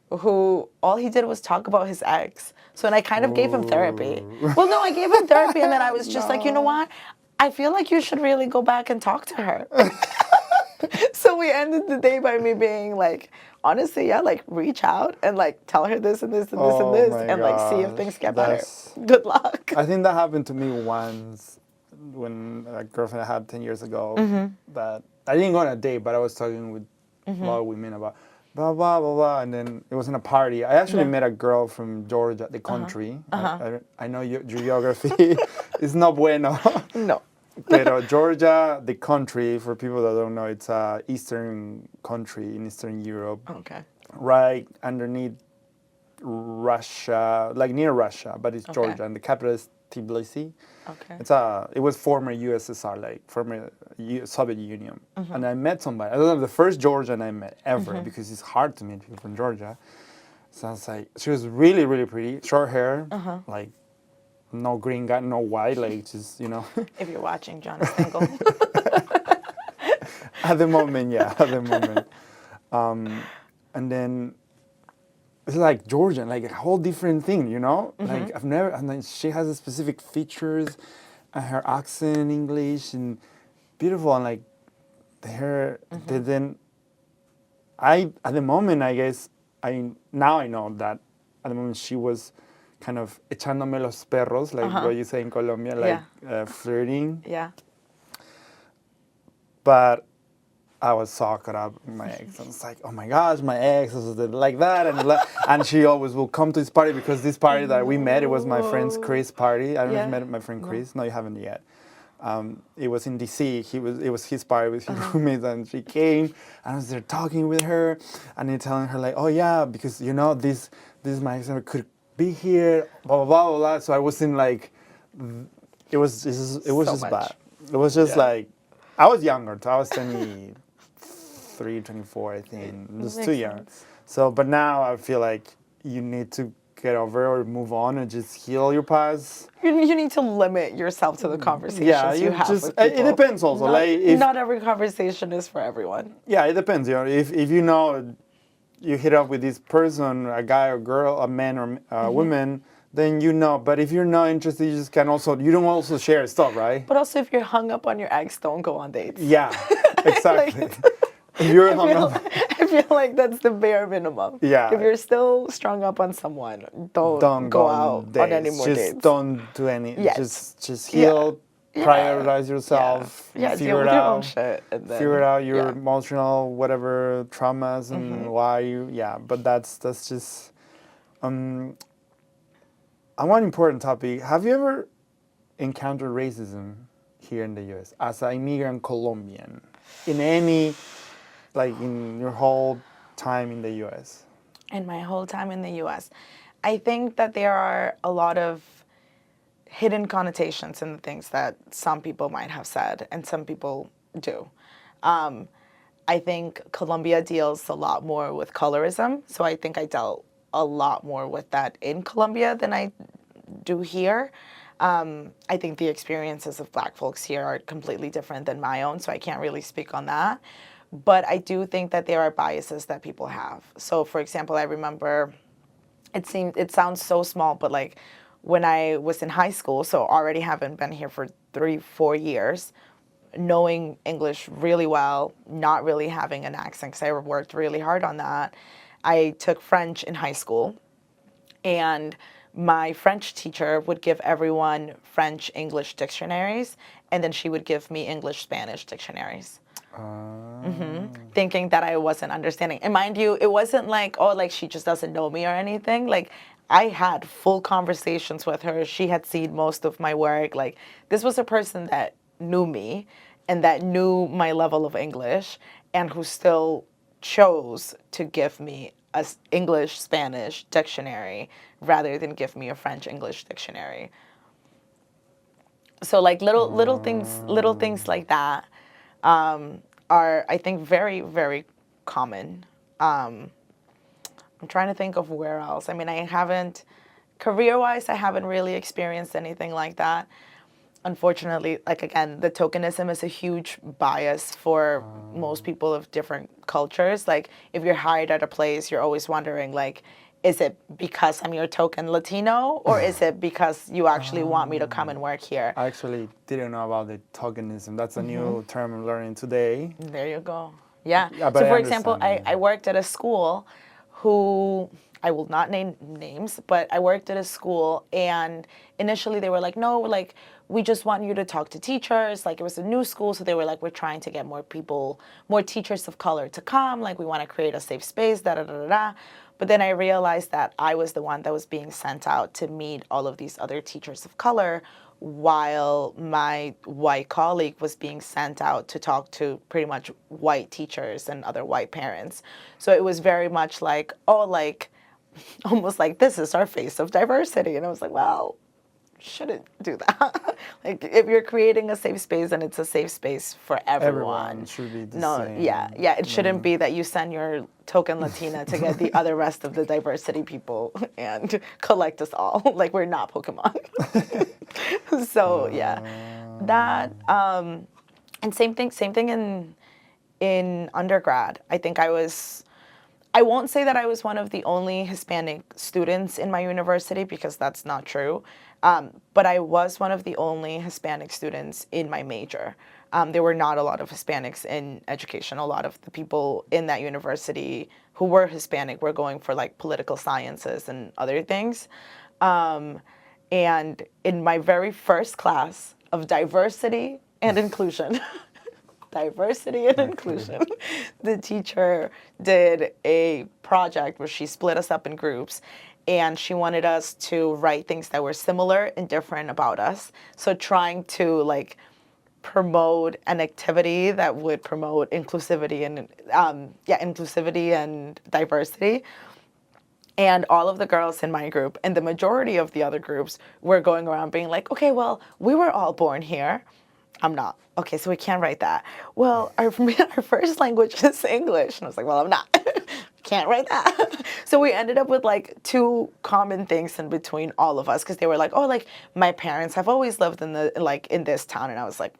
who all he did was talk about his ex. So and I kind of gave him therapy. Well, no, I gave him therapy and then I was just like, you know what? I feel like you should really go back and talk to her. So we ended the day by me being like, honestly, yeah, like reach out and like tell her this and this and this and this and like see if things get better. Good luck. I think that happened to me once when a girlfriend I had 10 years ago. That I didn't go on a date, but I was talking with a lot of women about blah, blah, blah, blah. And then it was in a party. I actually met a girl from Georgia, the country. I know your geography is not bueno. No. Pero Georgia, the country, for people that don't know, it's a eastern country in Eastern Europe. Okay. Right underneath Russia, like near Russia, but it's Georgia, and the capital is Tbilisi. Okay. It was former USSR, like former Soviet Union. And I met somebody. I was the first Georgian I met ever because it's hard to meet people from Georgia. So I was like, she was really, really pretty, short hair, like. No green guy, no white, like just, you know. If you're watching, John is single. At the moment, yeah, at the moment. And then it's like Georgian, like a whole different thing, you know? Like and then she has a specific features, and her accent, English, and beautiful, and like the hair. Then at the moment, I guess, now I know that at the moment she was kind of echándome los perros, like what you say in Colombia, like flirting. Yeah. But I was so caught up with my ex. I was like, oh my gosh, my ex was like that. And she always will come to this party because this party that we met, it was my friend's Chris party. I don't know if you met my friend Chris. No, you haven't yet. It was in DC. It was his party with his roommates, and she came, and I was there talking with her, and then telling her like, oh yeah, because you know this is my ex could be here, blah, blah, blah, blah. So I wasn't like, it was just bad. It was just like, I was younger, so I was 23, 24, I think. It was too young. So, but now I feel like you need to get over or move on and just heal your past. You need to limit yourself to the conversations you have with people. It depends also. Not every conversation is for everyone. Yeah, it depends. You know, if you know, you hit up with this person, a guy or girl, a man or a woman, then you know. But if you're not interested, you just can also, you don't also share stuff, right? But also if you're hung up on your ex, don't go on dates. Yeah, exactly. If you're hung up, I feel like that's the bare minimum. Yeah. If you're still strung up on someone, don't go out on any more just dates. don't do any. Yes. Just heal, Yeah. prioritize yourself, Yeah, figure deal it with your own out, shit. And then, figure out your yeah. emotional whatever traumas and why you. Yeah, but that's just. On one important topic, have you ever encountered racism here in the U.S. as an immigrant Colombian in any, like in your whole time in the U.S.? In my whole time in the U.S., I think that there are a lot of hidden connotations in the things that some people might have said and some people do. I think Colombia deals a lot more with colorism, so I think I dealt a lot more with that in Colombia than I do here. I think the experiences of Black folks here are completely different than my own, so I can't really speak on that. But I do think that there are biases that people have. So, for example, I remember it sounds so small, but like when I was in high school, so already haven't been here for 3-4 years, knowing English really well, not really having an accent because I worked really hard on that. I took French in high school, and my French teacher would give everyone French English dictionaries, and then she would give me English Spanish dictionaries. Thinking that I wasn't understanding. And mind you, it wasn't like, oh, like she just doesn't know me or anything. Like I had full conversations with her. She had seen most of my work. Like this was a person that knew me and that knew my level of English and who still chose to give me a English Spanish dictionary rather than give me a French English dictionary. So like little things like that are, I think, very, very common. I'm trying to think of where else. I mean, career-wise, I haven't really experienced anything like that. Unfortunately, like again, the tokenism is a huge bias for most people of different cultures. Like if you're hired at a place, you're always wondering like, is it because I'm your token Latino or is it because you actually want me to come and work here? I actually didn't know about the tokenism. That's a new term I'm learning today. There you go. Yeah. But So for example, I worked at a school who, I will not name names, but I worked at a school and initially they were like, no, like we just want you to talk to teachers. Like it was a new school, so they were like, we're trying to get more people, more teachers of color to come. Like we want to create a safe space, da da da da da. But then I realized that I was the one that was being sent out to meet all of these other teachers of color while my white colleague was being sent out to talk to pretty much white teachers and other white parents. So it was very much like, oh, like, almost like this is our face of diversity. And I was like, well, shouldn't do that. Like if you're creating a safe space and it's a safe space for everyone should be the same. same. Yeah, it shouldn't be that you send your token Latina to get the other rest of the diversity people and collect us all. Like we're not Pokemon. So yeah, that and same thing in undergrad. I think I won't say that I was one of the only Hispanic students in my university because that's not true, but I was one of the only Hispanic students in my major. There were not a lot of Hispanics in education. A lot of the people in that university who were Hispanic were going for like political sciences and other things. And in my very first class of diversity and inclusion, the teacher did a project where she split us up in groups and she wanted us to write things that were similar and different about us. So trying to like promote an activity that would promote inclusivity and diversity. And all of the girls in my group and the majority of the other groups were going around being like, okay, well, we were all born here. I'm not. Okay, so we can't write that. Well, our first language is English. And I was like, well, I'm not. Can't write that. So we ended up with like two common things in between all of us because they were like, oh, like my parents have always lived in this town. And I was like,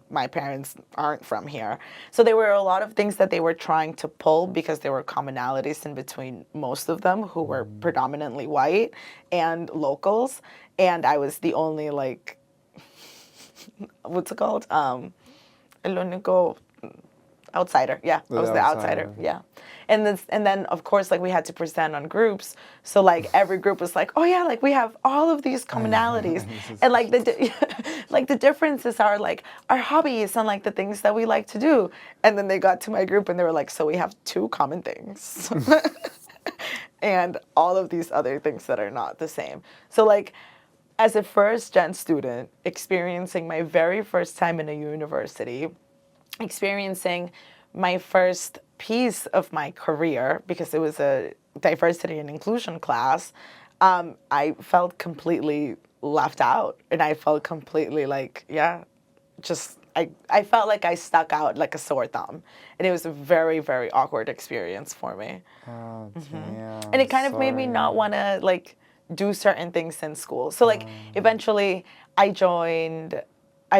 my parents aren't from here. So there were a lot of things that they were trying to pull because there were commonalities in between most of them who were predominantly white and locals. And I was the only like, what's it called? El único outsider. Yeah, I was the outsider. Yeah. And then of course, like, we had to present on groups. So, like, every group was like, oh yeah, like, we have all of these commonalities. And like like the differences are like our hobbies and like the things that we like to do. And then they got to my group and they were like, so we have two common things. And all of these other things that are not the same. So, like, as a first gen student, experiencing my very first time in a university, experiencing my first piece of my career, because it was a diversity and inclusion class, I felt completely left out. And I felt completely like, I felt like I stuck out like a sore thumb. And it was a very, very awkward experience for me. Oh, damn. And it kind of made me not want to, like, do certain things in school. So, like, eventually I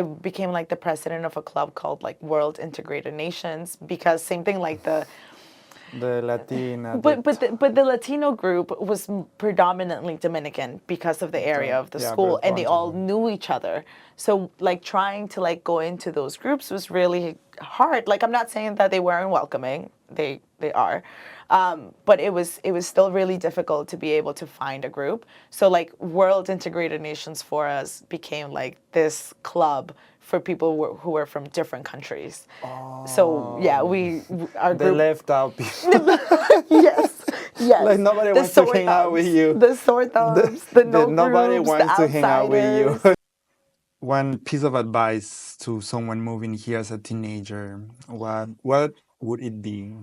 became like the president of a club called like World Integrated Nations, because same thing, like the Latina. But the Latino group was predominantly Dominican because of the area of the school, and they all knew each other. So, like, trying to, like, go into those groups was really hard. Like, I'm not saying that they weren't welcoming. They are. But it was still really difficult to be able to find a group. So, like, World Integrated Nations for us became like this club for people who were from different countries. Oh. So, yeah, our group... They left out people. Yes. Like, nobody wants to hang out with you. The sore thumbs, the no groups, nobody wants the to hang out with you. One piece of advice to someone moving here as a teenager, what would it be?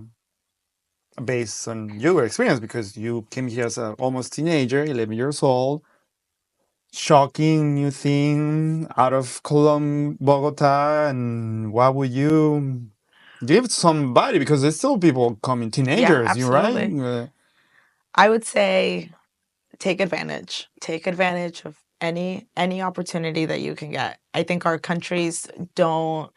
Based on your experience, because you came here as an almost teenager, 11 years old, shocking new thing out of Bogota, and what would you give somebody? Because there's still people coming, teenagers, you right? I would say take advantage. Take advantage of any opportunity that you can get. I think our countries don't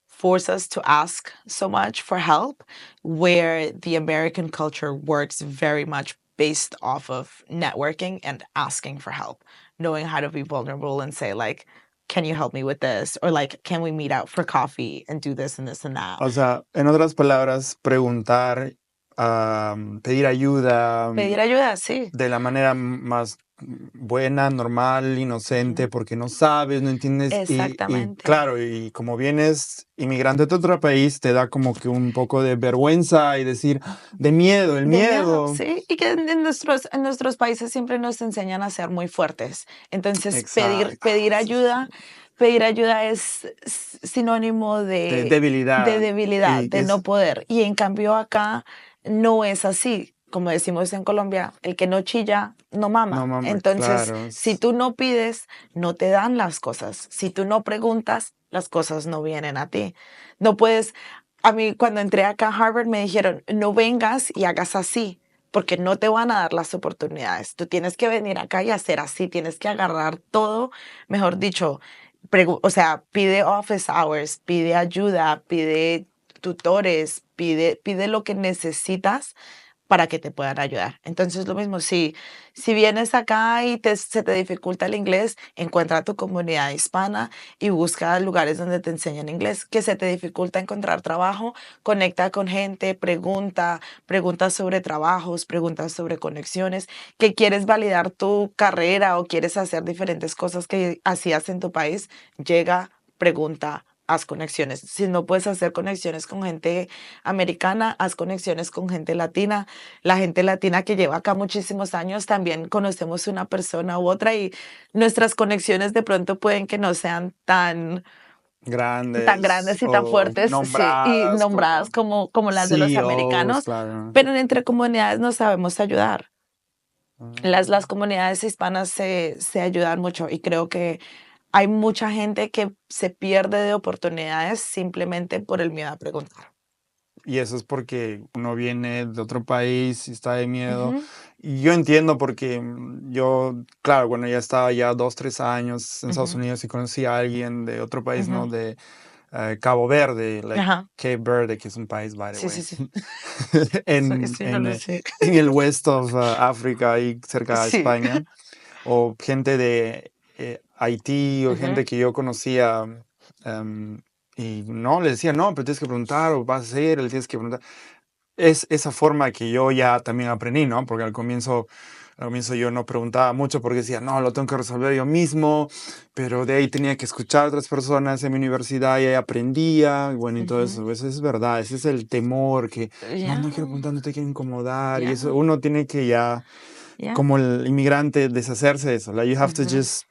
force us to ask so much for help, where the American culture works very much based off of networking and asking for help, knowing how to be vulnerable and say, like, can you help me with this? Or, like, can we meet out for coffee and do this and this and that? O sea, en otras palabras, preguntar, pedir ayuda. Pedir ayuda, sí. De la manera más buena, normal, inocente, porque no sabes, no entiendes. Exactamente. Y claro, y como vienes inmigrante de otro país, te da como que un poco de vergüenza y decir, el miedo. Sí, y que en nuestros países siempre nos enseñan a ser muy fuertes. Entonces, pedir ayuda es sinónimo de debilidad. De debilidad, de no poder. Y en cambio acá no es así. Como decimos en Colombia, el que no chilla, no mama. Entonces, claro, si tú no pides, no te dan las cosas. Si tú no preguntas, las cosas no vienen a ti. No puedes... A mí, cuando entré acá a Harvard, me dijeron, no vengas y hagas así, porque no te van a dar las oportunidades. Tú tienes que venir acá y hacer así. Tienes que agarrar todo, mejor dicho, pide office hours, pide ayuda, pide tutores, pide lo que necesitas para que te puedan ayudar. Entonces, lo mismo, si vienes acá y se te dificulta el inglés, encuentra tu comunidad hispana y busca lugares donde te enseñan inglés. Que se te dificulta encontrar trabajo, conecta con gente, pregunta sobre trabajos, pregunta sobre conexiones. Que quieres validar tu carrera o quieres hacer diferentes cosas que hacías en tu país, llega, pregunta, haz conexiones. Si no puedes hacer conexiones con gente americana, haz conexiones con gente latina. La gente latina que lleva acá muchísimos años, también conocemos una persona u otra y nuestras conexiones de pronto pueden que no sean tan grandes y tan fuertes nombradas como las de los americanos, claro. Pero entre comunidades nos sabemos ayudar. Las comunidades hispanas se ayudan mucho y creo que hay mucha gente que se pierde de oportunidades simplemente por el miedo a preguntar. Y eso es porque uno viene de otro país y está de miedo. Y yo entiendo porque yo, claro, bueno, ya estaba ya 2-3 años en Estados Unidos y conocí a alguien de otro país, ¿no? De Cabo Verde, Cape Verde, que es un país, by the way. Sí. en el west of Africa, ahí cerca de España. O gente de Haití o gente que yo conocía Y no, le decía, no, pero tienes que preguntar, o vas a hacer, le tienes que preguntar. Es esa forma que yo ya también aprendí, ¿no? Porque al comienzo yo no preguntaba mucho porque decía, no, lo tengo que resolver yo mismo, pero de ahí tenía que escuchar a otras personas en mi universidad y ahí aprendía, y bueno, y todo eso, eso es verdad, ese es el temor que, no quiero preguntar, no te quiero incomodar, y eso uno tiene que ya, como el inmigrante, deshacerse de eso, like, you have to just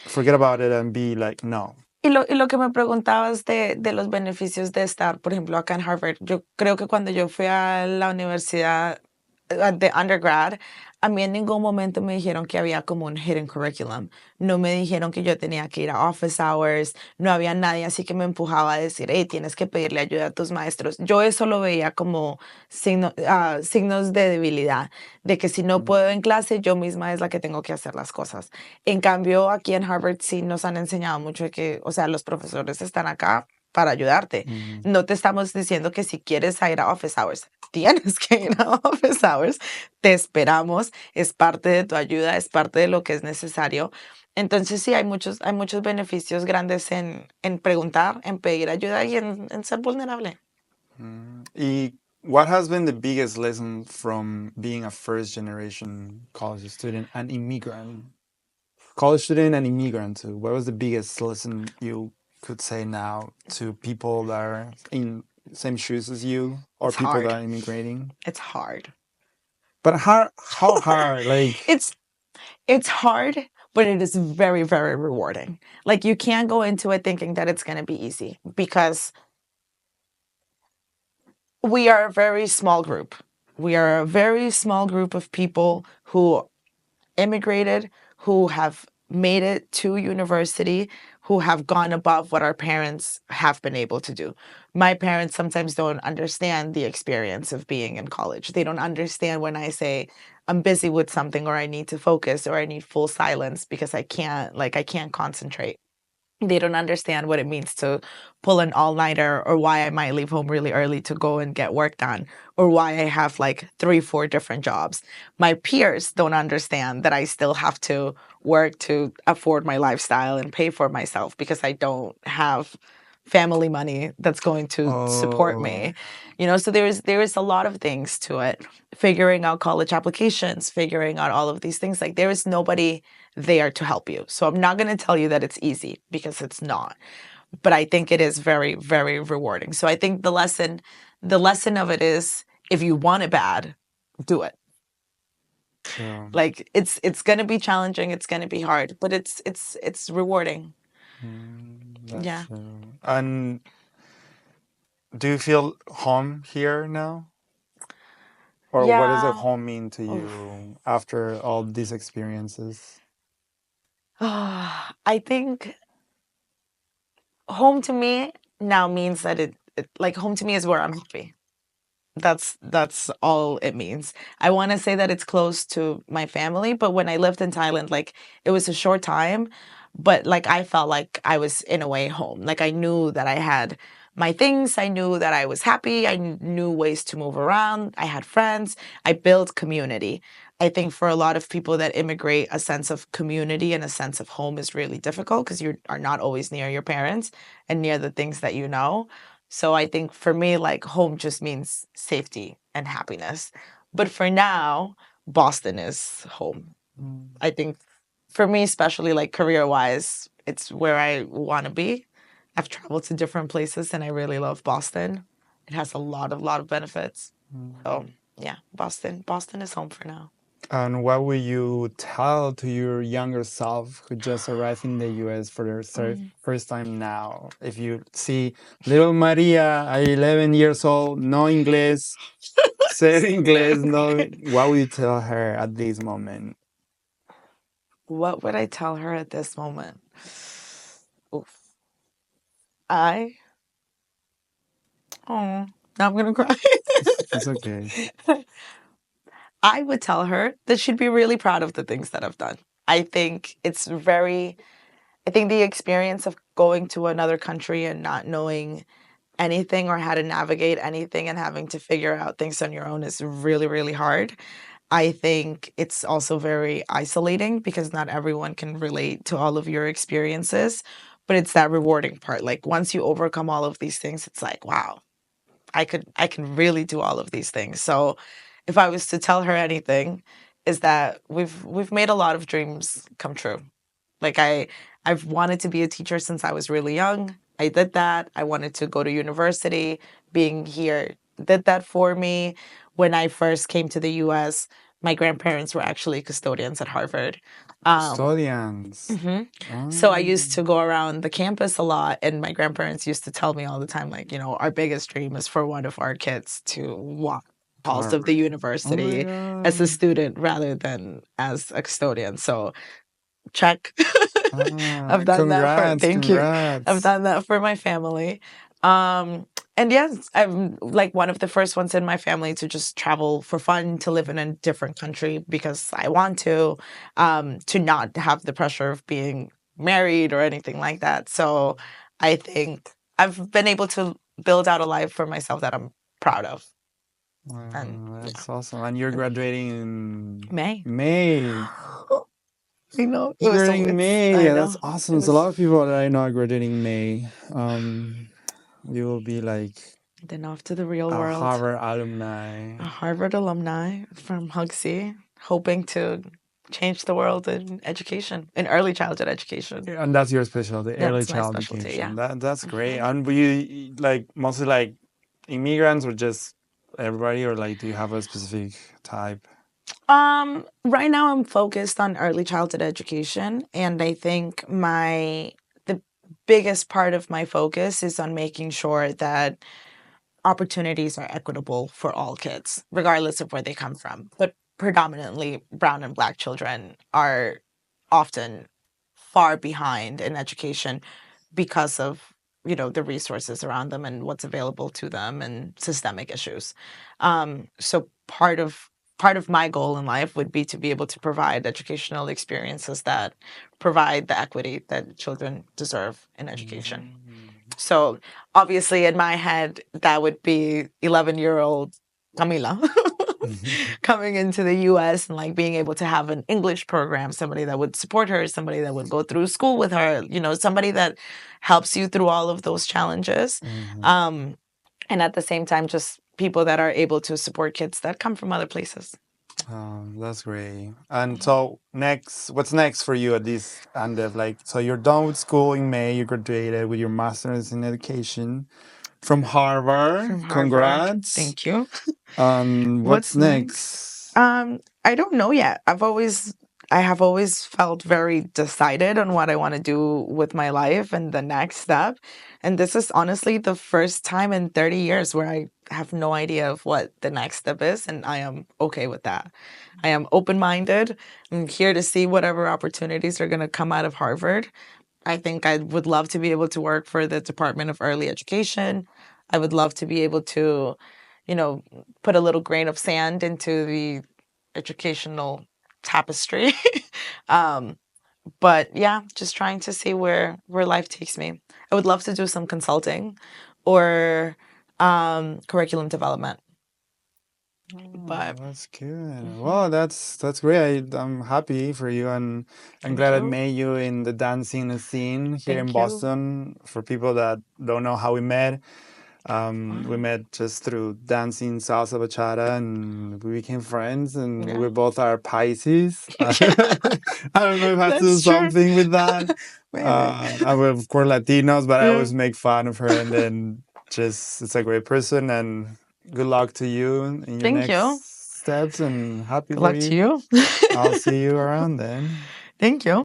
forget about it and be like, no. Y lo que me preguntabas de los beneficios de estar, por ejemplo, acá en Harvard, yo creo que cuando yo fui a la universidad de undergrad, a mí en ningún momento me dijeron que había como un hidden curriculum. No me dijeron que yo tenía que ir a office hours, no había nadie así que me empujaba a decir, hey, tienes que pedirle ayuda a tus maestros. Yo eso lo veía como signos de debilidad, de que si no puedo en clase, yo misma es la que tengo que hacer las cosas. En cambio, aquí en Harvard sí nos han enseñado mucho de que, o sea, los profesores están acá para ayudarte. No te estamos diciendo que si quieres ir a office hours, tienes que ir a office hours. Te esperamos, es parte de tu ayuda, es parte de lo que es necesario. Entonces sí, hay muchos beneficios grandes en preguntar, en pedir ayuda y en ser vulnerable. ¿Y what has been the biggest lesson from being a first generation college student and immigrant? College student and immigrant too. What was the biggest lesson you could say now to people that are in same shoes as you or It's people hard. that are immigrating? It's hard. But how hard? Like It's hard, but it is very, very rewarding. Like you can't go into it thinking that it's going to be easy because we are a very small group. We are a very small group of people who immigrated, who have made it to university, who have gone above what our parents have been able to do. My parents sometimes don't understand the experience of being in college. They don't understand when I say I'm busy with something or I need to focus or I need full silence because I can't concentrate. They don't understand what it means to pull an all-nighter or why I might leave home really early to go and get work done or why I have like 3-4 different jobs. My peers don't understand that I still have to work to afford my lifestyle and pay for myself because I don't have family money that's going to support me. You know, so there is a lot of things to it. Figuring out college applications, figuring out all of these things. Like there is nobody there to help you. So I'm not going to tell you that it's easy because it's not. But I think it is very, very rewarding. So I think the lesson of it is if you want it bad, do it. yeah. Like it's going to be challenging, it's going to be hard, but it's rewarding. Yeah. True. And do you feel home here now? Or what does a home mean to you after all these experiences? I think home to me now means that it like home to me is where I'm happy. That's all it means. I want to say that it's close to my family, but when I lived in Thailand, like it was a short time, but like I felt like I was in a way home. Like I knew that I had my things, I knew that I was happy, I knew ways to move around, I had friends, I built community. I think for a lot of people that immigrate, a sense of community and a sense of home is really difficult because you are not always near your parents and near the things that you know. So I think for me, like home just means safety and happiness. But for now, Boston is home. I think for me, especially like career wise, it's where I want to be. I've traveled to different places and I really love Boston. It has a lot of benefits. So yeah, Boston is home for now. And what will you tell to your younger self who just arrived in the US for their first time now? If you see little Maria at 11 years old, no English, said English, no, what would you tell her at this moment? What would I tell her at this moment? Oof. Now I'm going to cry. It's okay. I would tell her that she'd be really proud of the things that I've done. I think the experience of going to another country and not knowing anything or how to navigate anything and having to figure out things on your own is really, really hard. I think it's also very isolating because not everyone can relate to all of your experiences. but it's that rewarding part. Like once you overcome all of these things, it's like, wow, I can really do all of these things. So if I was to tell her anything, is that we've made a lot of dreams come true. Like I've wanted to be a teacher since I was really young. I did that. I wanted to go to university. Being here did that for me. When I first came to the US, my grandparents were actually custodians at Harvard. Custodians. So I used to go around the campus a lot, and my grandparents used to tell me all the time, like, our biggest dream is for one of our kids to walk halls of the university as a student rather than as a custodian. So check. I've done that for thank you. I've done that for my family. And yes, I'm like one of the first ones in my family to just travel for fun, to live in a different country because I want to not have the pressure of being married or anything like that. So I think I've been able to build out a life for myself that I'm proud of. And that's awesome. And you're graduating in May. I know. You're graduating in May. Yeah, that's awesome. There's a lot of people that I know are graduating in May. You will be like then off to the real world. Harvard alumni. A Harvard alumni from Hugsy, hoping to change the world in education, in early childhood education. Yeah, and that's your specialty, early childhood education. Yeah. That's great. And were you like mostly like immigrants or just everybody, or like do you have a specific type? Right now I'm focused on early childhood education, and I think the biggest part of my focus is on making sure that opportunities are equitable for all kids, regardless of where they come from. But predominantly brown and black children are often far behind in education because of the resources around them and what's available to them and systemic issues. So part of my goal in life would be to be able to provide educational experiences that provide the equity that children deserve in education. So obviously in my head, that would be 11-year-old Camila coming into the US and like being able to have an English program, somebody that would support her, somebody that would go through school with her, somebody that helps you through all of those challenges. And at the same time, just people that are able to support kids that come from other places. That's great. And so what's next for you at this end of so you're done with school in May, you graduated with your master's in education from Harvard. Congrats. Thank you. What's next? I don't know yet. I have always felt very decided on what I want to do with my life and the next step. And this is honestly the first time in 30 years where I have no idea of what the next step is. And I am okay with that. I am open-minded. I'm here to see whatever opportunities are going to come out of Harvard. I think I would love to be able to work for the Department of Early Education. I would love to be able to, put a little grain of sand into the educational tapestry. But yeah, just trying to see where life takes me. I would love to do some consulting or curriculum development. But that's good. Well, that's great. I'm happy for you, and I'm glad I met you in the dancing scene here in Boston. For people that don't know how we met, we met just through dancing salsa bachata, and we became friends, and we both are Pisces. I don't know if I have to do something with that. I'm of course Latinos, but I always make fun of her, and then it's a great person, and good luck to you in your next steps, and happy good luck to you. I'll see you around then. Thank you.